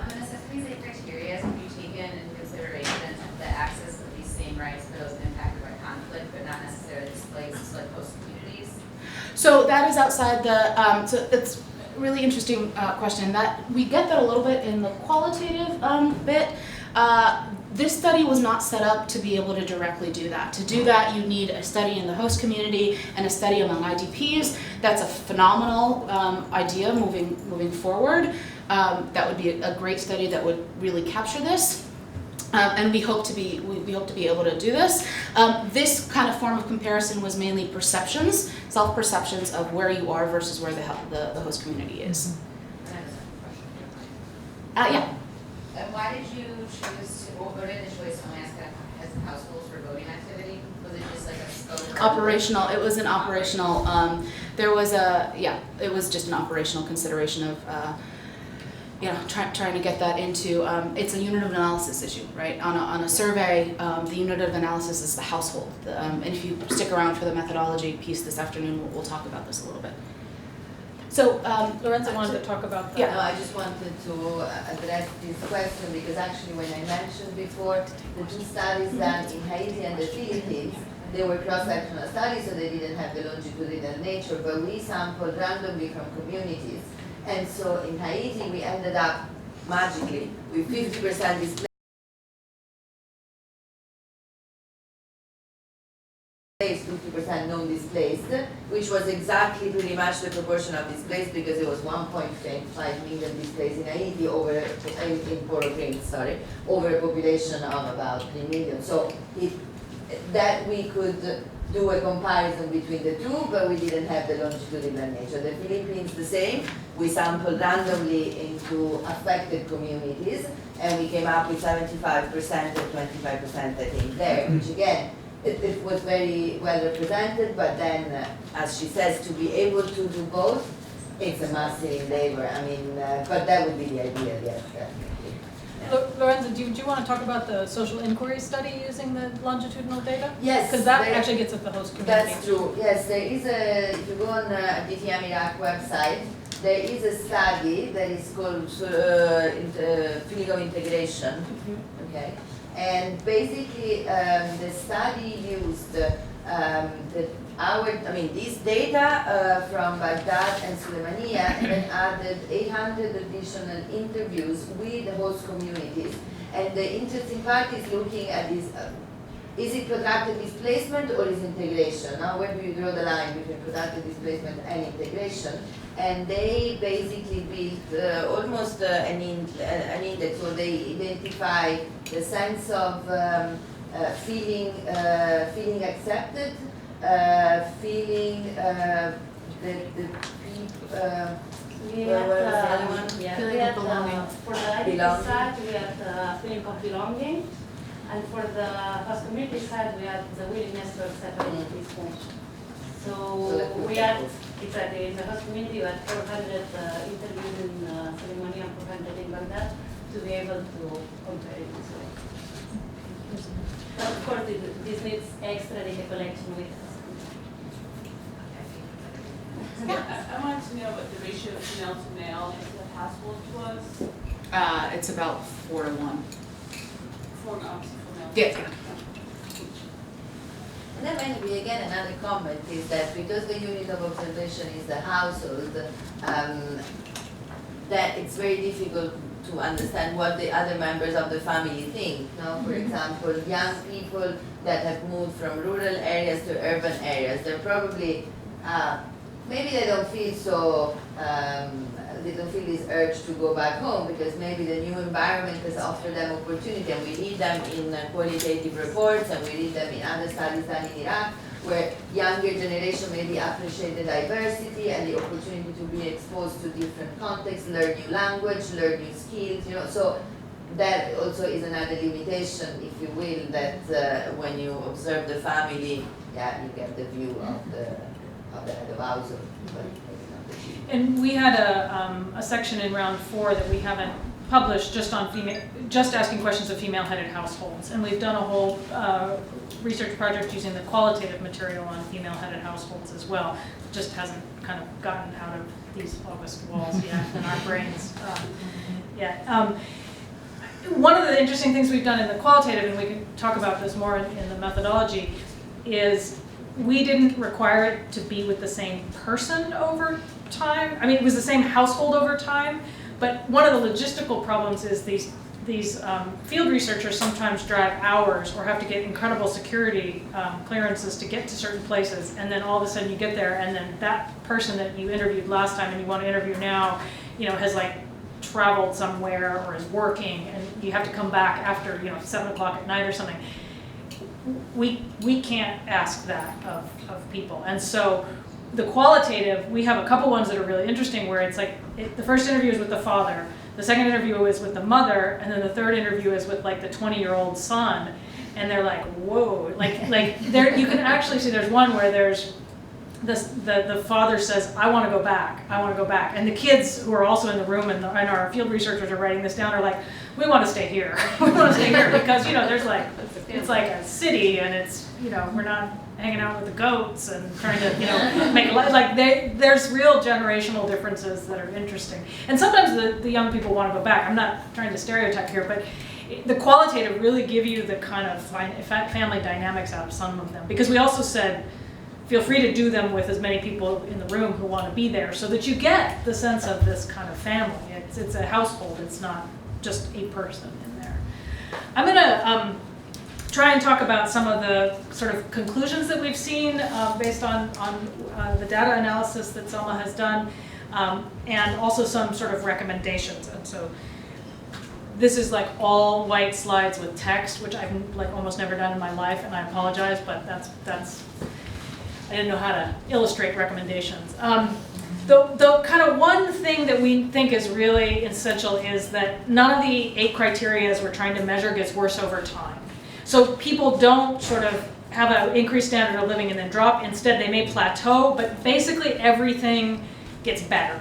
And assessing these 8 criteria, have you taken into consideration the access of these same rights for those impacted by conflict, but not necessarily displaced, like host communities? So that is outside the. So it's a really interesting question. That we get that a little bit in the qualitative bit. This study was not set up to be able to directly do that. To do that, you need a study in the host community and a study among IDPs. That's a phenomenal idea moving forward. That would be a great study that would really capture this. And we hope to be able to do this. This kind of form of comparison was mainly perceptions, self-perceptions of where you are versus where the host community is. Yeah. And why did you choose to, or did the choice only ask as households for voting activity? Was it just like a scope? Operational, it was an operational, it was just an operational consideration of, trying to get that into, it's a unit of analysis issue, right? On a survey, the unit of analysis is the household. And if you stick around for the methodology piece this afternoon, we'll talk about this a little bit. So, Lorenzo wanted to talk about that. Yeah. No, I just wanted to address this question because actually when I mentioned before the two studies done in Haiti and the Philippines, they were cross-sectional studies, so they didn't have the longitudinal nature, but we sampled randomly from communities. And so in Haiti, we ended up magically with 50% displaced, 50% non-displaced, which was exactly pretty much the proportion of displaced because it was 1.5 million displaced in Haiti in Port-au-Prince, over a population of about 3 million. So that we could do a comparison between the two, but we didn't have the longitudinal nature. The Philippines, the same. We sampled randomly into affected communities, and we came up with 75% and 25%, I think, there, which again, it was very well represented, but then, as she says, to be able to do both, it's a massive endeavor. I mean, but that would be the idea, yes, definitely. Lorenzo, do you want to talk about the social inquiry study using the longitudinal data? Yes. Because that actually gets at the host community. That's true. Yes, there is if you go on DTM Iraq website, there is a study that is called feeling of integration. Okay. And basically, the study used these data from Baghdad and Suleimania, and then added 800 additional interviews with the host communities. And the interesting part is looking at this, is it protracted displacement or is integration? Now, where do you draw the line between protracted displacement and integration? And they basically built almost an index where they identify the sense of feeling accepted, feeling for the IDP side, we have the feeling of belonging, and for the host community side, we have the willingness to accept IDP's function. So we had, exactly, in the host community, we had 400 interviews in Suleimania and 400 in Baghdad to be able to compare it this way. But of course, this needs extra data collection with us. I wanted to know what the ratio of female to male into the household was. It's about 4 to 1. 4 to male. Yeah. And then maybe again another comment is that because the unit of observation is the household, that it's very difficult to understand what the other members of the family think. No? For example, young people that have moved from rural areas to urban areas, they're probably, maybe they don't feel so, they don't feel this urge to go back home because maybe the new environment has offered them opportunity, and we read them in qualitative reports and we read them in other studies done in Iraq, where younger generation maybe appreciate the diversity and the opportunity to be exposed to different contexts, learn new language, learn new skills, so that also is another limitation, if you will, that when you observe the family, you get the view of the head of household. And we had a section in round 4 that we haven't published just on just asking questions of female-headed households, and we've done a whole research project using the qualitative material on female-headed households as well. It just hasn't kind of gotten out of these August walls yet in our brains yet. One of the interesting things we've done in the qualitative, and we can talk about this more in the methodology, is we didn't require it to be with the same person over time. I mean, it was the same household over time, but one of the logistical problems is these field researchers sometimes drive hours or have to get incredible security clearances to get to certain places, and then all of a sudden you get there, and then that person that you interviewed last time and you want to interview now, has like traveled somewhere or is working and you have to come back after 7 o'clock at night or something. We can't ask that of people. And so the qualitative, we have a couple ones that are really interesting where it's like the first interview is with the father, the second interview is with the mother, and then the third interview is with like the 20-year-old son. And they're like, whoa, like there you can actually see there's one where there's the father says, I want to go back, and the kids who are also in the room and our field researchers are writing this down are like, we want to stay here, because there's like it's like a city and it's we're not hanging out with the goats and trying to make like there's real generational differences that are interesting, and sometimes the young people want to go back. I'm not trying to stereotype here, but the qualitative really give you the kind of family dynamics out of some of them, because we also said feel free to do them with as many people in the room who want to be there, so that you get the sense of this kind of family. It's a household, it's not just a person in there. I'm going to try and talk about some of the sort of conclusions that we've seen based on the data analysis that Salma has done, and also some sort of recommendations. And so this is like all white slides with text, which I've like almost never done in my life, and I apologize, but that's I didn't know how to illustrate recommendations. The kind of one thing that we think is really essential is that none of the 8 criteria we're trying to measure gets worse over time. So people don't sort of have an increased standard of living and then drop. Instead, they may plateau, but basically everything gets better,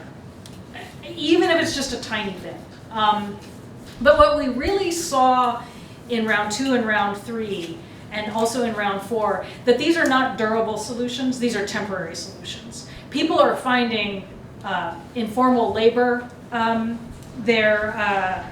even if it's just a tiny bit. But what we really saw in round 2 and round 3, and also in round 4, that these are not durable solutions, these are temporary solutions. People are finding informal labor, they're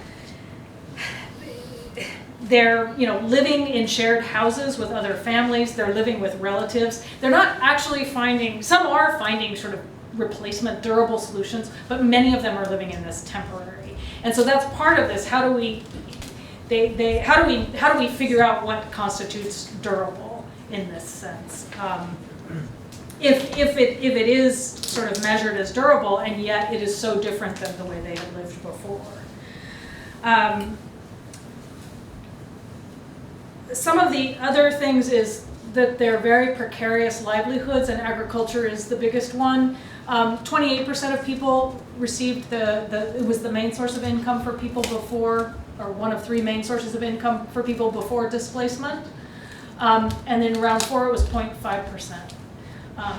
living in shared houses with other families, they're living with relatives. They're not actually finding, some are finding sort of replacement durable solutions, but many of them are living in this temporary. And so that's part of this. How do we figure out what constitutes durable in this sense? If it is sort of measured as durable, and yet it is so different than the way they had lived before. Some of the other things is that they're very precarious livelihoods, and agriculture is the biggest one. 28% of people received it was the main source of income for people before, or one of 3 main sources of income for people before displacement. And in round 4 it was 0.5%.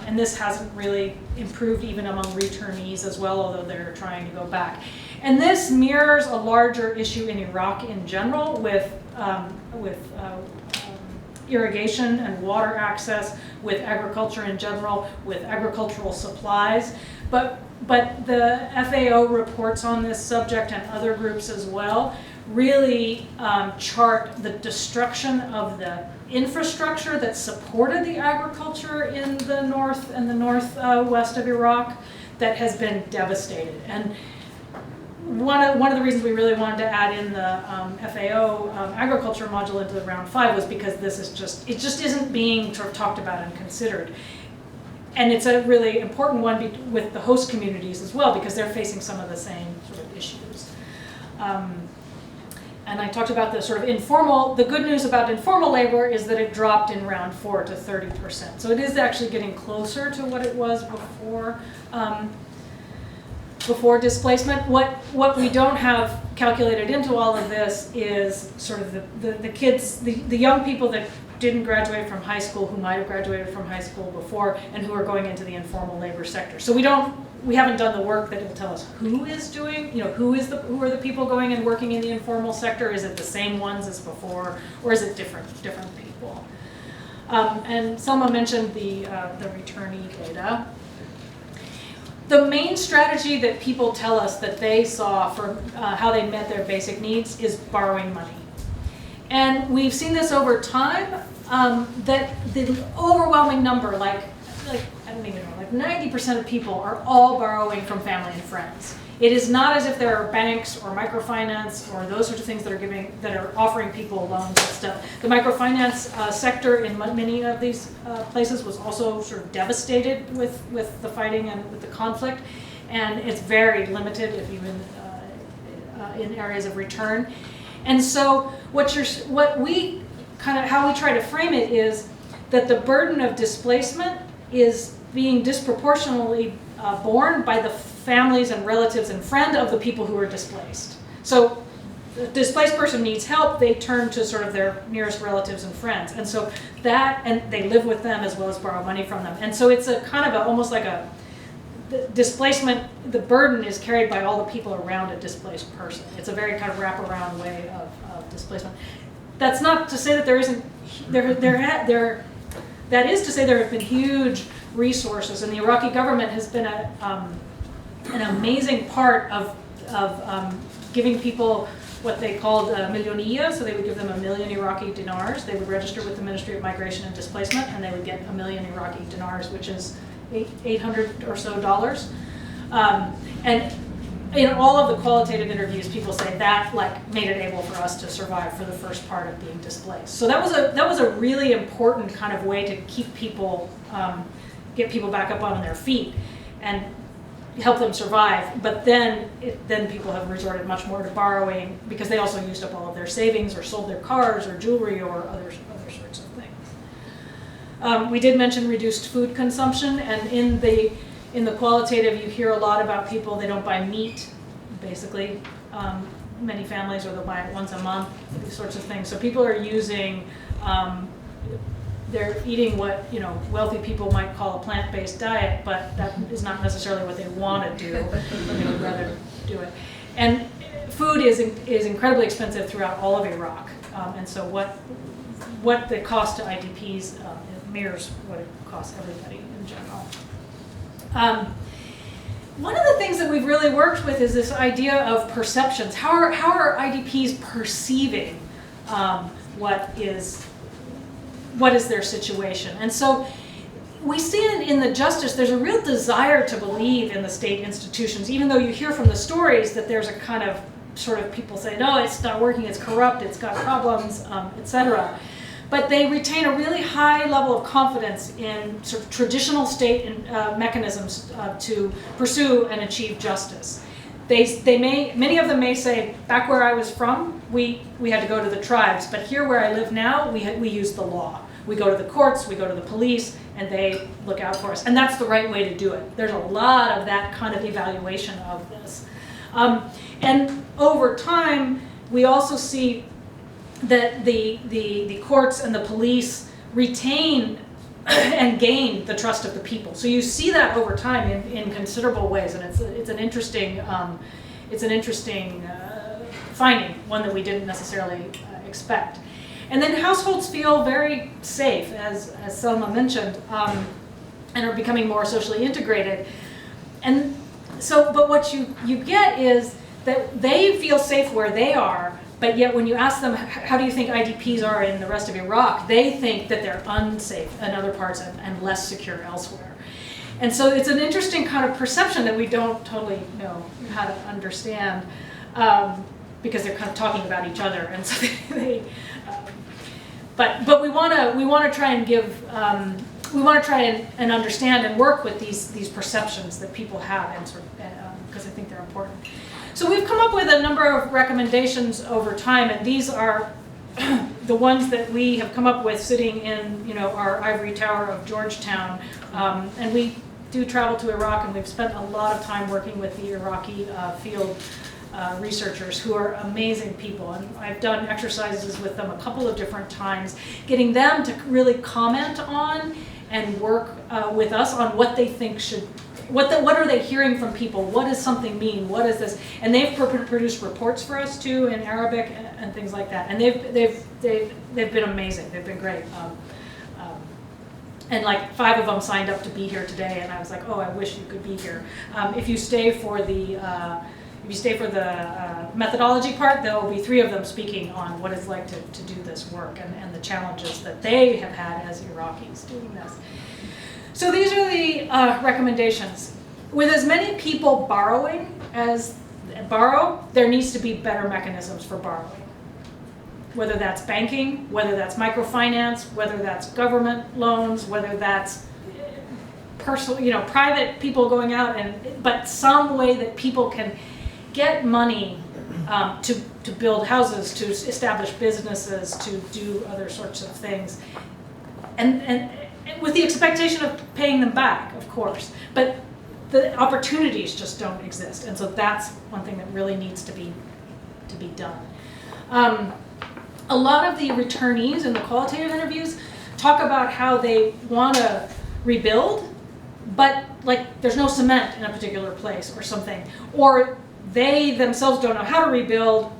And this hasn't really improved even among returnees as well, although they're trying to go back. And this mirrors a larger issue in Iraq in general with irrigation and water access, with agriculture in general, with agricultural supplies. But the FAO reports on this subject, and other groups as well, really chart the destruction of the infrastructure that supported the agriculture in the north and the northwest of Iraq that has been devastated. And one of the reasons we really wanted to add in the FAO agriculture module into the round 5 was because this is it just isn't being sort of talked about and considered. And it's a really important one with the host communities as well, because they're facing some of the same sort of issues. And I talked about the sort of informal, the good news about informal labor is that it dropped in round 4 to 30%. So it is actually getting closer to what it was before displacement. What we don't have calculated into all of this is sort of the kids, the young people that didn't graduate from high school, who might have graduated from high school before, and who are going into the informal labor sector. So we haven't done the work that will tell us who is doing, who are the people going and working in the informal sector. Is it the same ones as before, or is it different people? And Salma mentioned the returnee data. The main strategy that people tell us that they saw for how they met their basic needs is borrowing money. And we've seen this over time, that the overwhelming number, like I don't even know, like 90% of people are all borrowing from family and friends. It is not as if there are banks or microfinance or those sorts of things that are offering people loans and stuff. The microfinance sector in many of these places was also sort of devastated with the fighting and with the conflict, and it's very limited, if even in areas of return. And so how we try to frame it is that the burden of displacement is being disproportionately borne by the families and relatives and friends of the people who are displaced. So the displaced person needs help, they turn to sort of their nearest relatives and friends. And so and they live with them as well as borrow money from them. And so it's a kind of almost like the displacement, the burden is carried by all the people around a displaced person. It's a very kind of wraparound way of displacement. That's not to say that there isn't, that is to say there have been huge resources, and the Iraqi government has been an amazing part of giving people what they called millioniyya, so they would give them 1 million Iraqi dinars. They would register with the Ministry of Migration and Displacement, and they would get 1 million Iraqi dinars, which is $800 or so. And in all of the qualitative interviews, people say that made it able for us to survive for the first part of being displaced. So that was a really important kind of way to keep people, get people back up on their feet, and help them survive. But then people have resorted much more to borrowing because they also used up all of their savings or sold their cars or jewelry or other sorts of things. We did mention reduced food consumption, and in the qualitative you hear a lot about people, they don't buy meat, basically. Many families, or they'll buy it once a month, these sorts of things. So people are using, they're eating what wealthy people might call a plant-based diet, but that is not necessarily what they want to do. They would rather do it. And food is incredibly expensive throughout all of Iraq, and so what the cost to IDPs mirrors what it costs everybody in general. One of the things that we've really worked with is this idea of perceptions. How are IDPs perceiving what is their situation? And so we see in the justice, there's a real desire to believe in the state institutions, even though you hear from the stories that there's a kind of sort of people say, no, it's not working, it's corrupt, it's got problems, etc. But they retain a really high level of confidence in sort of traditional state mechanisms to pursue and achieve justice. Many of them may say, back where I was from, we had to go to the tribes, but here where I live now, we use the law. We go to the courts, we go to the police, and they look out for us. And that's the right way to do it. There's a lot of that kind of evaluation of this. And over time, we also see that the courts and the police retain and gain the trust of the people. So you see that over time in considerable ways, and it's an interesting finding, one that we didn't necessarily expect. And then households feel very safe, as Salma mentioned, and are becoming more socially integrated. And so, but what you get is that they feel safe where they are, but yet when you ask them, how do you think IDPs are in the rest of Iraq, they think that they're unsafe in other parts and less secure elsewhere. And so it's an interesting kind of perception that we don't totally know how to understand, because they're kind of talking about each other, and so but we want to try and give we want to try and understand and work with these perceptions that people have, and sort of because I think they're important. So we've come up with a number of recommendations over time, and these are the ones that we have come up with sitting in our ivory tower of Georgetown, and we do travel to Iraq, and we've spent a lot of time working with the Iraqi field researchers who are amazing people, and I've done exercises with them a couple of different times, getting them to really comment on and work with us on what they think what are they hearing from people, what does something mean, what is this, and they've produced reports for us too in Arabic and things like that, and they've been amazing, they've been great. And like 5 of them signed up to be here today, and I was like, oh, I wish you could be here. If you stay for the methodology part, there will be 3 of them speaking on what it's like to do this work and the challenges that they have had as Iraqis doing this. So these are the recommendations. With as many people borrowing as borrow, there needs to be better mechanisms for borrowing. Whether that's banking, whether that's microfinance, whether that's government loans, whether that's personal, private people going out, but some way that people can get money to build houses, to establish businesses, to do other sorts of things. And with the expectation of paying them back, of course. But the opportunities just don't exist. And so that's one thing that really needs to be done. A lot of the returnees in the qualitative interviews talk about how they want to rebuild, but like there's no cement in a particular place or something. Or they themselves don't know how to rebuild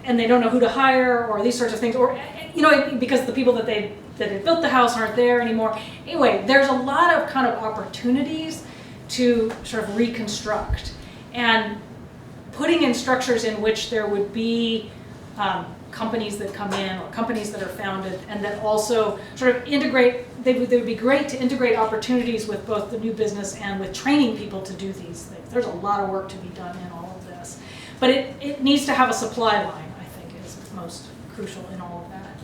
and they don't know who to hire or these sorts of things. Or, you know, because the people that had built the house aren't there anymore. Anyway, there's a lot of kind of opportunities to sort of reconstruct and putting in structures in which there would be companies that come in or companies that are founded and that also sort of integrate, they would be great to integrate opportunities with both the new business and with training people to do these things. There's a lot of work to be done in all of this. But it needs to have a supply line, I think, is most crucial in all of that.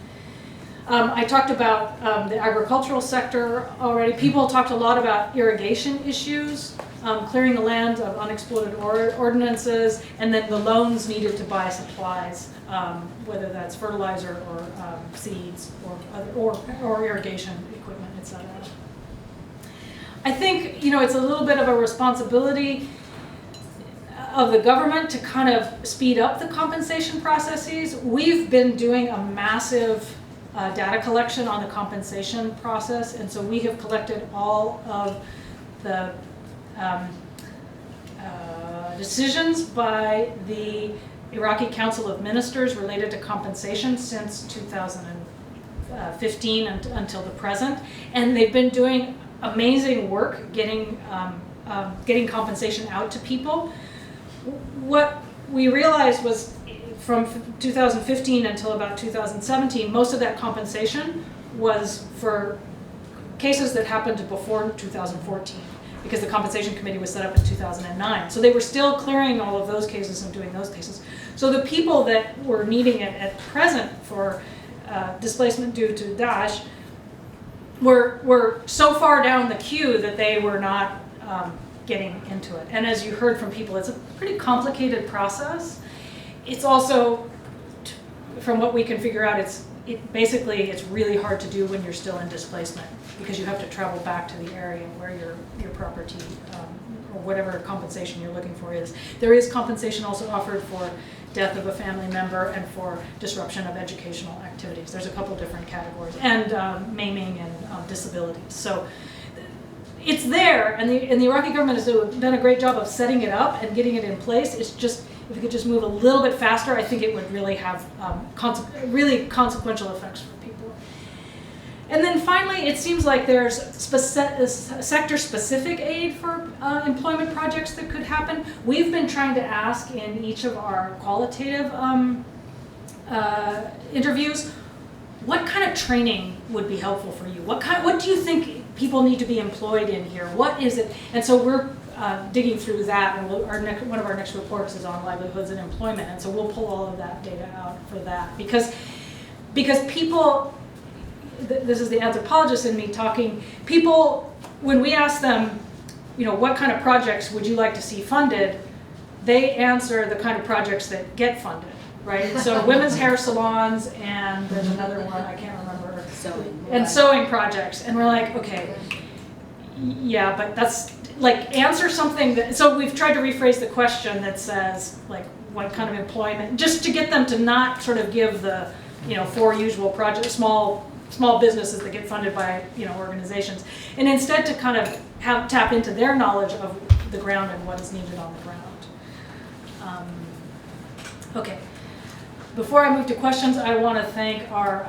I talked about the agricultural sector already. People talked a lot about irrigation issues, clearing the land of unexploded ordinances, and then the loans needed to buy supplies, whether that's fertilizer or seeds or irrigation equipment, etc. I think, you know, it's a little bit of a responsibility of the government to kind of speed up the compensation processes. We've been doing a massive data collection on the compensation process, and so we have collected all of the decisions by the Iraqi Council of Ministers related to compensation since 2015 until the present, and they've been doing amazing work getting compensation out to people. What we realized was from 2015 until about 2017, most of that compensation was for cases that happened before 2014, because the compensation committee was set up in 2009. So they were still clearing all of those cases and doing those cases. So the people that were needing it at present for displacement due to Daesh were so far down the queue that they were not getting into it. And as you heard from people, it's a pretty complicated process. It's also, from what we can figure out, it's really hard to do when you're still in displacement, because you have to travel back to the area where your property or whatever compensation you're looking for is. There is compensation also offered for death of a family member and for disruption of educational activities. There's a couple different categories, and maiming and disabilities. So it's there, and the Iraqi government has done a great job of setting it up and getting it in place. It's just, if we could just move a little bit faster, I think it would really have really consequential effects for people. And then finally, it seems like there's sector-specific aid for employment projects that could happen. We've been trying to ask in each of our qualitative interviews, what kind of training would be helpful for you? What do you think people need to be employed in here? What is it? And so we're digging through that, and one of our next reports is on livelihoods and employment, and so we'll pull all of that data out for that, because people, this is the anthropologist in me talking, people, when we ask them, you know, what kind of projects would you like to see funded, they answer the kind of projects that get funded, right? So women's hair salons, and there's another one, I can't remember. Sewing projects, and we're like, okay, yeah, but that's, like, answer something that, so we've tried to rephrase the question that says, like, what kind of employment, just to get them to not sort of give the, you know, 4 usual projects, small businesses that get funded by, you know, organizations, and instead to kind of tap into their knowledge of the ground and what is needed on the ground. Okay. Before I move to questions, I want to thank our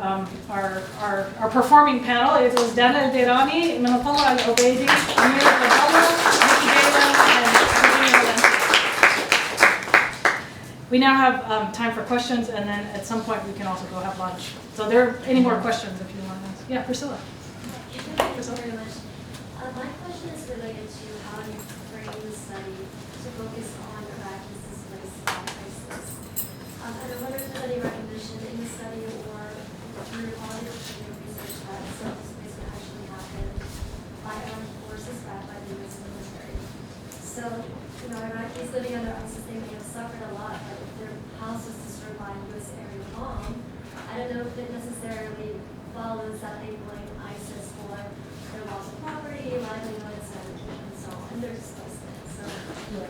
performing panel. It was Al-Dairani, Minatulla Alobaidi, Amira, Giadala, and we now have time for questions, and then at some point we can also go have lunch. So there are any more questions if you want to ask. Yeah, Priscilla. Thank you very much. My question is related to how you frame the study to focus on Iraqis displaced places. And I wonder if there's any recognition in the study or through qualitative research that self-displacement actually happened by armed forces backed by the U.S. military. So, you know, Iraqis living under ISIS, they may have suffered a lot, but if their I don't know if it necessarily follows that they blame ISIS for their loss of property, livelihoods, and so on, and their displacement. So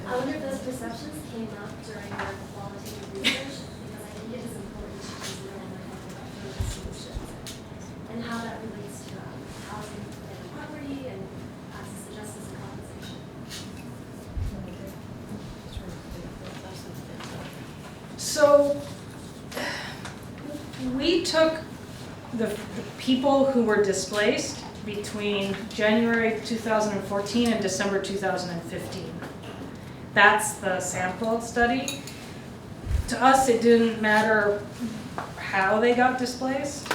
I wonder if those perceptions came up during your qualitative research, because I think it is important to consider when we're talking about building solutions and how that relates to housing and property and access to justice and compensation. So we took the people who were displaced between January 2014 and December 2015. That's the sample study. To us, it didn't matter how they got displaced,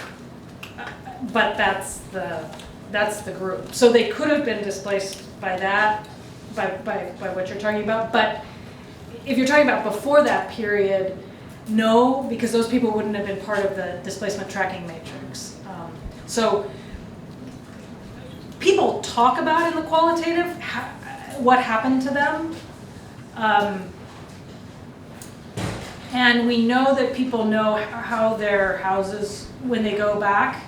but that's the group. So they could have been displaced by that, by what you're talking about, but if you're talking about before that period, no, because those people wouldn't have been part of the displacement tracking matrix. So people talk about in the qualitative what happened to them. And we know that people know how their houses, when they go back,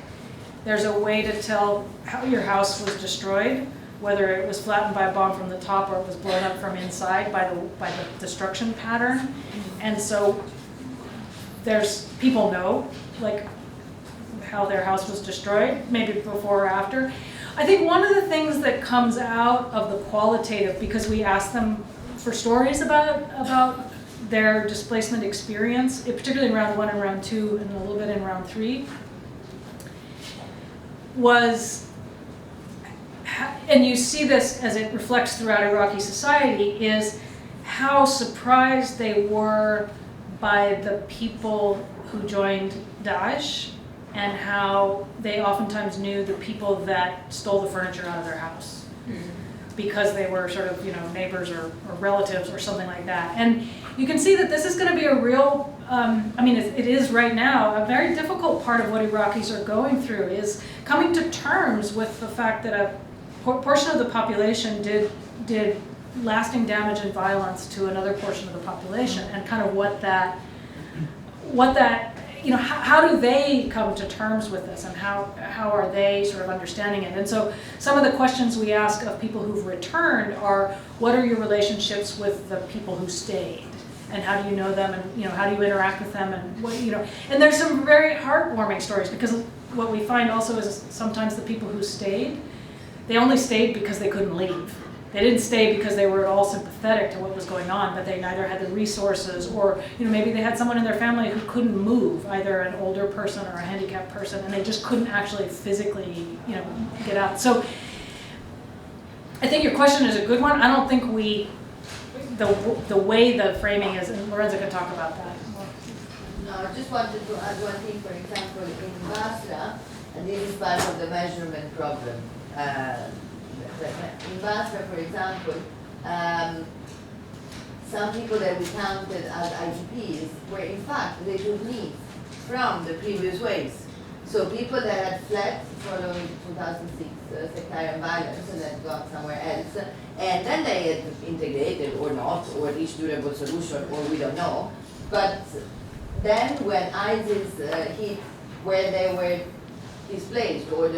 there's a way to tell how your house was destroyed, whether it was flattened by a bomb from the top or it was blown up from inside by the destruction pattern. And so people know like how their house was destroyed, maybe before or after. I think one of the things that comes out of the qualitative, because we asked them for stories about their displacement experience, particularly in round 1 and round 2 and a little bit in round 3, was, and you see this as it reflects throughout Iraqi society, is how surprised they were by the people who joined Daesh and how they oftentimes knew the people that stole the furniture out of their house because they were sort of, neighbors or relatives or something like that. And you can see that this is going to be a real, it is right now, a very difficult part of what Iraqis are going through is coming to terms with the fact that a portion of the population did lasting damage and violence to another portion of the population, and kind of what that, how do they come to terms with this, and how are they sort of understanding it? And so some of the questions we ask of people who've returned are, what are your relationships with the people who stayed? And how do you know them, and how do you interact with them, and what, and there's some very heartwarming stories, because what we find also is sometimes the people who stayed, they only stayed because they couldn't leave. They didn't stay because they were at all sympathetic to what was going on, but they neither had the resources, or maybe they had someone in their family who couldn't move, either an older person or a handicapped person, and they just couldn't actually physically get out. So I think your question is a good one. I don't think the way the framing is, and Lorenzo can talk about that. No, I just wanted to add one thing. For example, in Basra, and this is part of the measurement problem. In Basra, for example, some people that we counted as IDPs were in fact, they took leave from the previous waves. So people that had fled following 2006 sectarian violence and had gone somewhere else, and then they had integrated or not, or reached durable solution, or we don't know. But then when ISIS hit where they were displaced or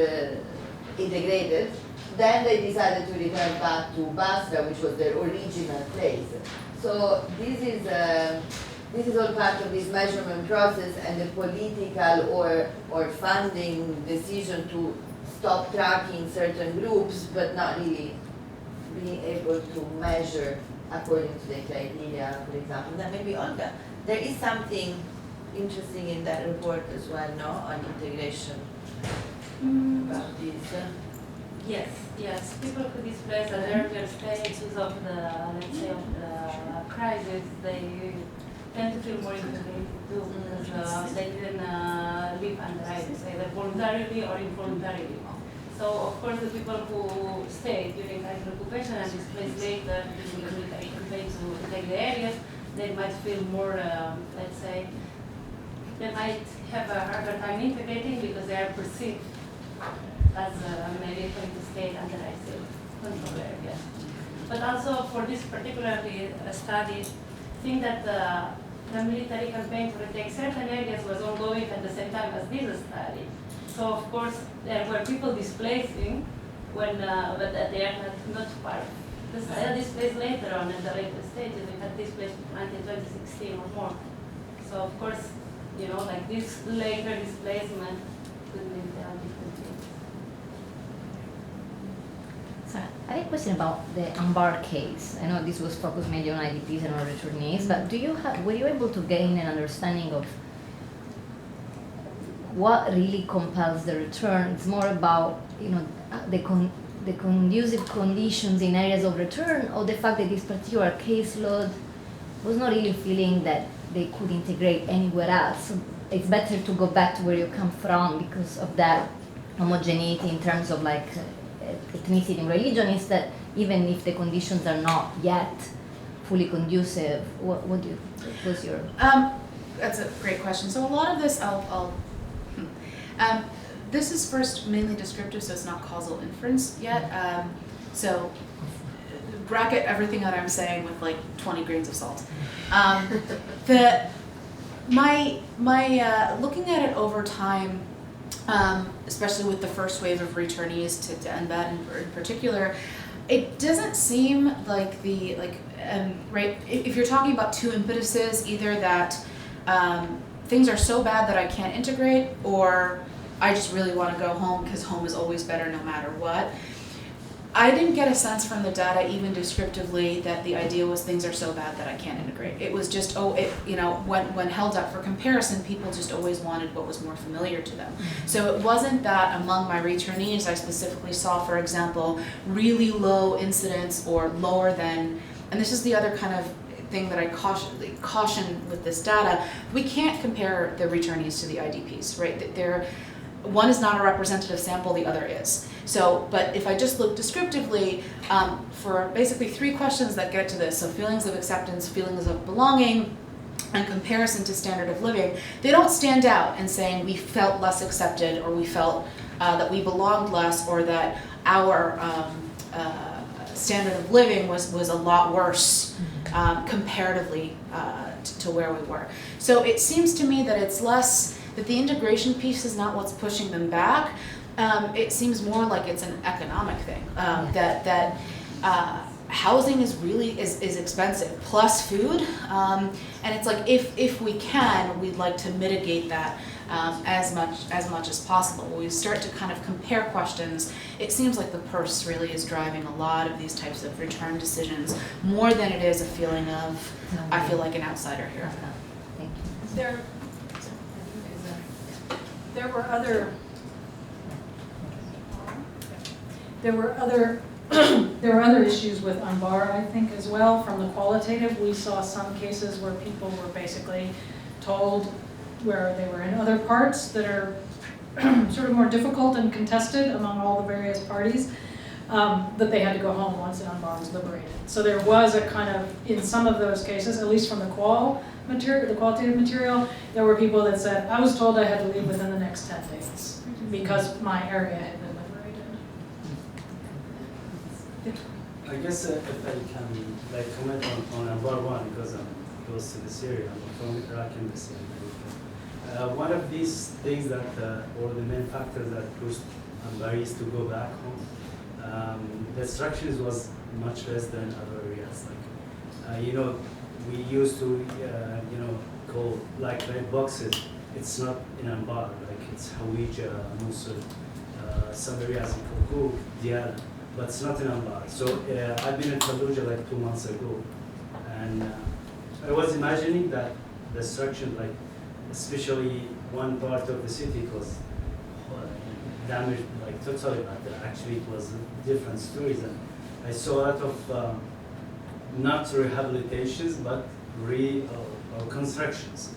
integrated, then they decided to return back to Basra, which was their original place. So this is all part of this measurement process and the political or funding decision to stop tracking certain groups, but not really being able to measure according to the criteria, for example. Now maybe Olga, there is something interesting in that report as well, no, on integration about this. Yes. People who displaced at earlier stages of the, let's say, of the crisis, they tend to feel more integrated too, because they didn't live under ISIS, either voluntarily or involuntarily. So, of course, the people who stayed during ISIS occupation and displaced later during the military campaign to take the areas, they might feel more, let's say, they might have a harder time integrating because they are perceived as maybe going to stay under ISIL control area. But also for this particular study, I think that the military campaign to retake certain areas was ongoing at the same time as this study. So of course there were people displacing when, but that they are not part of the study. Displaced later on in the later stages. We had displaced until 2016 or more. So of course, you know, like this later displacement could entail different things. So I have a question about the Anbar case. I know this was focused mainly on IDPs and on returnees, but were you able to gain an understanding of what really compels the return? It's more about, you know, the conducive conditions in areas of return, or the fact that this particular caseload was not really feeling that they could integrate anywhere else. So it's better to go back to where you come from because of that homogeneity in terms of like ethnicity and religion, is that even if the conditions are not yet fully conducive, what was your... That's a great question. So a lot of this, this is first mainly descriptive, so it's not causal inference yet. So bracket everything that I'm saying with like 20 grains of salt. Looking at it over time, especially with the first wave of returnees to NBAD in particular, it doesn't seem like right, if you're talking about two impetuses, either that things are so bad that I can't integrate, or I just really want to go home because home is always better no matter what. I didn't get a sense from the data, even descriptively, that the idea was things are so bad that I can't integrate. It was just, when held up for comparison, people just always wanted what was more familiar to them. So it wasn't that among my returnees I specifically saw, for example, really low incidence or lower than, and this is the other kind of thing that I caution with this data, we can't compare the returnees to the IDPs, right? One is not a representative sample, the other is. So, but if I just look descriptively, for basically three questions that get to this, so feelings of acceptance, feelings of belonging, and comparison to standard of living, they don't stand out in saying we felt less accepted, or we felt that we belonged less, or that our standard of living was a lot worse comparatively to where we were. So it seems to me that it's less, that the integration piece is not what's pushing them back. It seems more like it's an economic thing, that housing is really is expensive, plus food, and it's like if we can, we'd like to mitigate that as much as possible. When we start to kind of compare questions, it seems like the purse really is driving a lot of these types of return decisions, more than it is a feeling of I feel like an outsider here. Thank you. There were other issues with Anbar, I think, as well. From the qualitative, we saw some cases where people were basically told where they were in other parts that are sort of more difficult and contested among all the various parties, that they had to go home once Anbar was liberated. So there was a kind of, in some of those cases, at least from the qualitative material, there were people that said, I was told I had to leave within the next 10 days because my area had been liberated. I guess if I can comment on Anbar 1, because I'm close to this area, I'm from Iraq embassy. One of these things that, or the main factors that pushed Anbaris to go back home, the instructions was much less than other areas. We used to, call like red boxes. It's not in Anbar, it's Hawija, Mosul, some areas in Kirkuk, Giadala, but it's not in Anbar. So I've been in Fallujah 2 months ago, and I was imagining that the structure, especially one part of the city, it was damaged totally, but actually it was different stories. And I saw a lot of not rehabilitations, but reconstructions,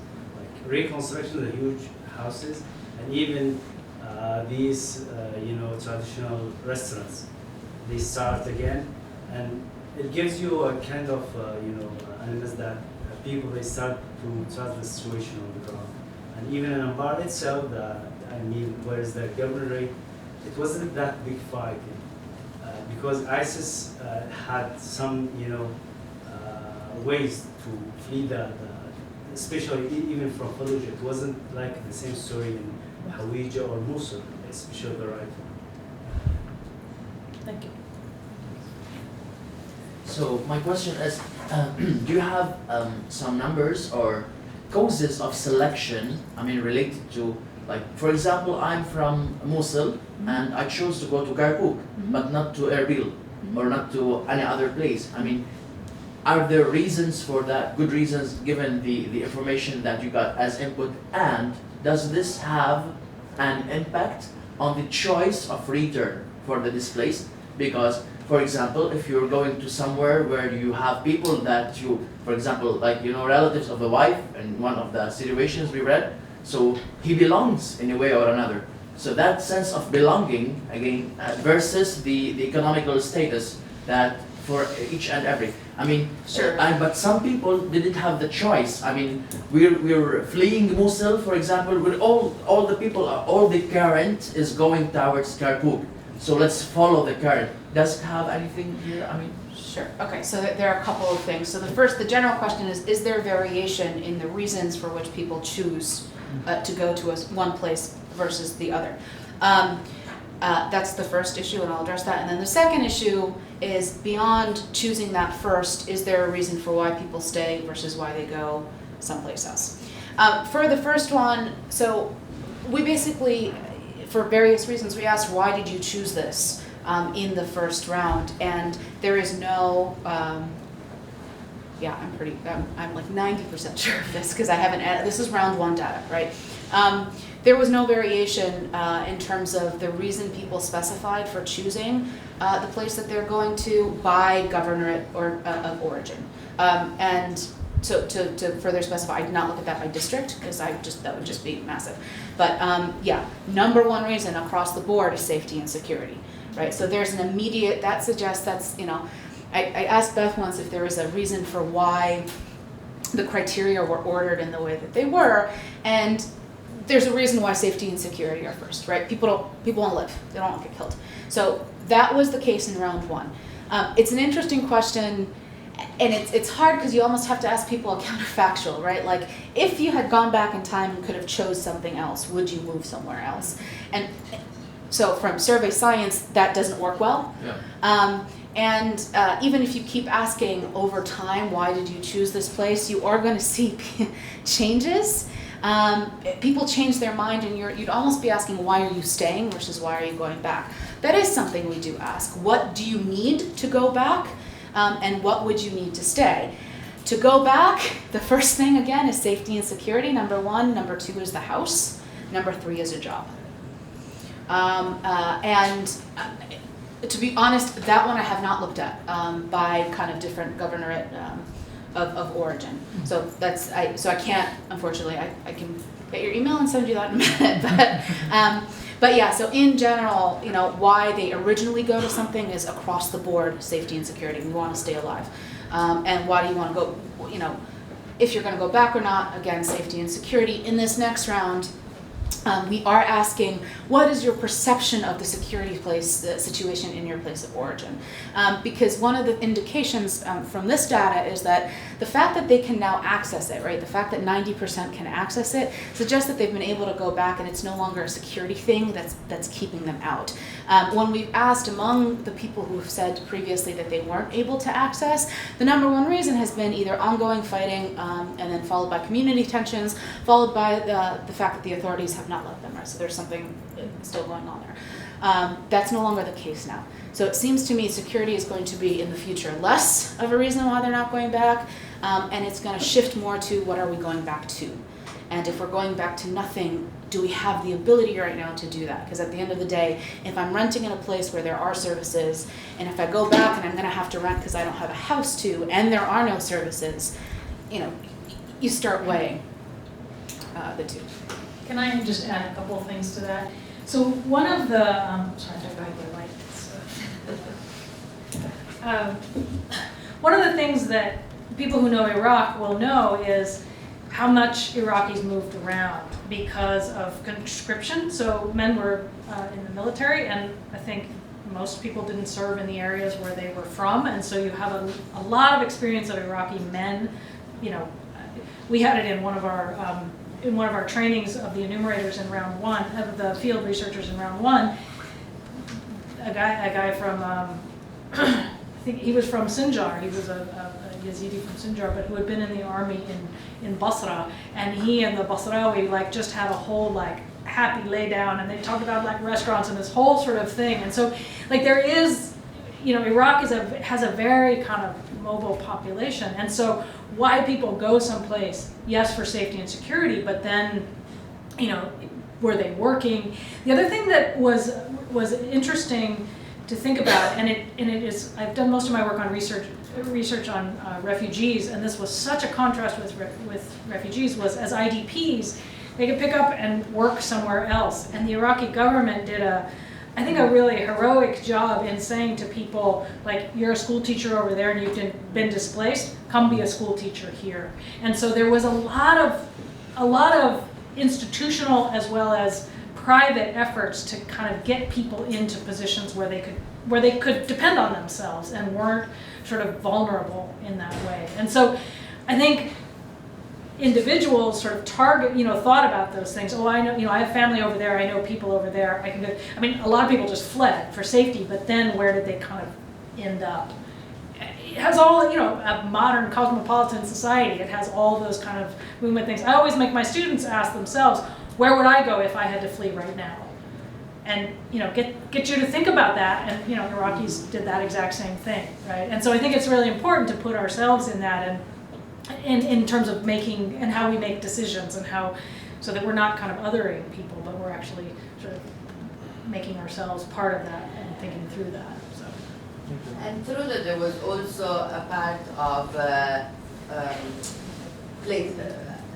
reconstruction of huge houses, and even these traditional restaurants, they start again, and it gives you a kind of animus that people, they start to trust the situation on the ground. And even in Anbar itself, whereas the governorate, it wasn't that big fight, because ISIS had some ways to flee the especially even from Fallujah, it wasn't like the same story in Hawija or Mosul, especially the right one. Thank you. So my question is, do you have some numbers or causes of selection, I mean related to, like, for example, I'm from Mosul and I chose to go to Kirkuk, but not to Erbil or not to any other place. I mean, are there reasons for that, good reasons, given the information that you got as input, and does this have an impact on the choice of return for the displaced? Because, for example, if you're going to somewhere where you have people that you, for example, like, you know, relatives of the wife in one of the situations we read, so he belongs in a way or another. So that sense of belonging, again, versus the economical status that for each and every. I mean, Sure. But some people didn't have the choice. I mean, we're fleeing Mosul, for example, with all the people, all the current is going towards Kirkuk. So let's follow the current. Does it have anything here? I mean, Sure. Okay, so there are a couple of things. So the general question is there variation in the reasons for which people choose to go to one place versus the other? That's the first issue, and I'll address that. And then the second issue is, beyond choosing that first, is there a reason for why people stay versus why they go someplace else? For the first one, so we basically, for various reasons, we asked, why did you choose this in the first round? And there is no, I'm like 90% sure of this, because I haven't added, this is round one data, right? There was no variation in terms of the reason people specified for choosing the place that they're going to by governorate or of origin. And so to further specify, I did not look at that by district, because that would just be massive. But number one reason across the board is safety and security, right? So there's an immediate, that suggests that's, you know, I asked Beth once if there was a reason for why the criteria were ordered in the way that they were, and there's a reason why safety and security are first, right? People want to live, they don't want to get killed. So that was the case in round one. It's an interesting question, and it's hard because you almost have to ask people a counterfactual, right? Like, if you had gone back in time and could have chose something else, would you move somewhere else? And so from survey science, that doesn't work well. yeah. And even if you keep asking over time, why did you choose this place, you are going to see changes. People change their mind, and you'd almost be asking, why are you staying versus why are you going back? That is something we do ask. What do you need to go back, and what would you need to stay? To go back, the first thing, again, is safety and security, number one. Number two is the house. Number three is a job. To be honest, that one I have not looked at by kind of different governorate of origin. So I can't, unfortunately, I can get your email and send you that in a minute. But yeah, so in general, you know, why they originally go to something is across the board safety and security. We want to stay alive. And why do you want to go, you know, if you're going to go back or not, again, safety and security. In this next round, we are asking, what is your perception of the security situation in your place of origin? Because one of the indications from this data is that the fact that they can now access it, right? The fact that 90% can access it suggests that they've been able to go back, and it's no longer a security thing that's keeping them out. When we've asked among the people who have said previously that they weren't able to access, the number one reason has been either ongoing fighting and then followed by community tensions, followed by the fact that the authorities have not let them, right? So there's something still going on there. That's no longer the case now. So it seems to me security is going to be in the future less of a reason why they're not going back, and it's going to shift more to what are we going back to? And if we're going back to nothing, do we have the ability right now to do that? Because at the end of the day, if I'm renting in a place where there are services, and if I go back and I'm going to have to rent because I don't have a house to, and there are no services, you know, you start weighing the two. Can I just add a couple of things to that? So one of the, sorry, I got your light. One of the things that people who know Iraq will know is how much Iraqis moved around because of conscription. So men were in the military, and I think most people didn't serve in the areas where they were from, and so you have a lot of experience of Iraqi men, you know, we had it in one of our trainings of the enumerators in round one, of the field researchers in round one. A guy from, I think he was from Sinjar. He was a Yazidi from Sinjar, but who had been in the army in Basra, and he and the Basrawi like just had a whole like happy lay down, and they talked about like restaurants and this whole sort of thing. And so like there is, Iraq has a very kind of mobile population, and so why people go someplace, yes, for safety and security, but then, were they working? The other thing that was interesting to think about, and it is, I've done most of my work on research on refugees, and this was such a contrast with refugees, was as IDPs, they could pick up and work somewhere else. And the Iraqi government did I think a really heroic job in saying to people, like, you're a school teacher over there and you've been displaced, come be a school teacher here. And so there was a lot of institutional as well as private efforts to kind of get people into positions where they could depend on themselves and weren't sort of vulnerable in that way. And so I think individuals sort of thought about those things. Oh, I know, I have family over there, I know people over there, I can go. I mean, a lot of people just fled for safety, but then where did they kind of end up? It has all, a modern cosmopolitan society, it has all those kind of movement things. I always make my students ask themselves, where would I go if I had to flee right now? And, get you to think about that, and, Iraqis did that exact same thing, right? And so I think it's really important to put ourselves in that, and in terms of making, and how we make decisions, and how, so that we're not kind of othering people, but we're actually sort of making ourselves part of that and thinking through that. So. And through that, there was also a part of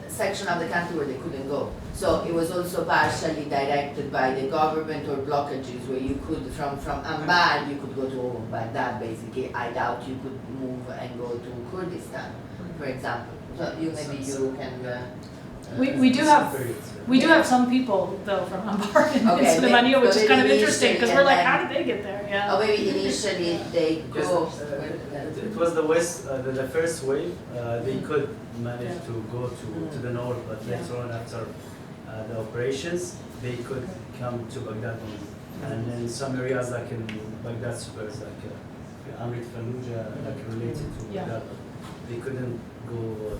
section of the country where they couldn't go. So it was also partially directed by the government or blockages where you could, from Anbar, you could go to Baghdad, basically. I doubt you could move and go to Kurdistan, for example. So you can. We do have some people though from Anbar and Suleimania, which is kind of interesting because we're like, how did they get there? Yeah. Or maybe initially they go. It was the west, the first wave. They could manage to go to the north, but later on after the operations, they could come to Baghdad only. And in some areas like in Baghdad suburbs, like Amrit Fallujah, like related to Baghdad, they couldn't go.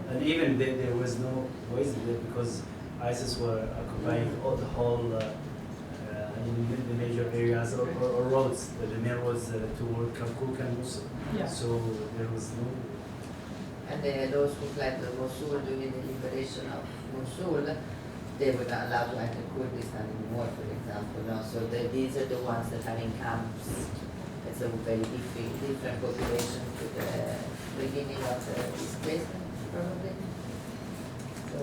And even there was no ways there because ISIS were occupying all the whole in the major areas or roads. The main roads toward Kirkuk and Mosul. Yeah. So there was no. And those who fled the Mosul during the liberation of Mosul, they were not allowed to enter Kurdistan anymore, for example. No? So these are the ones that are in camps. It's a very different population to the beginning of the displacement, probably. So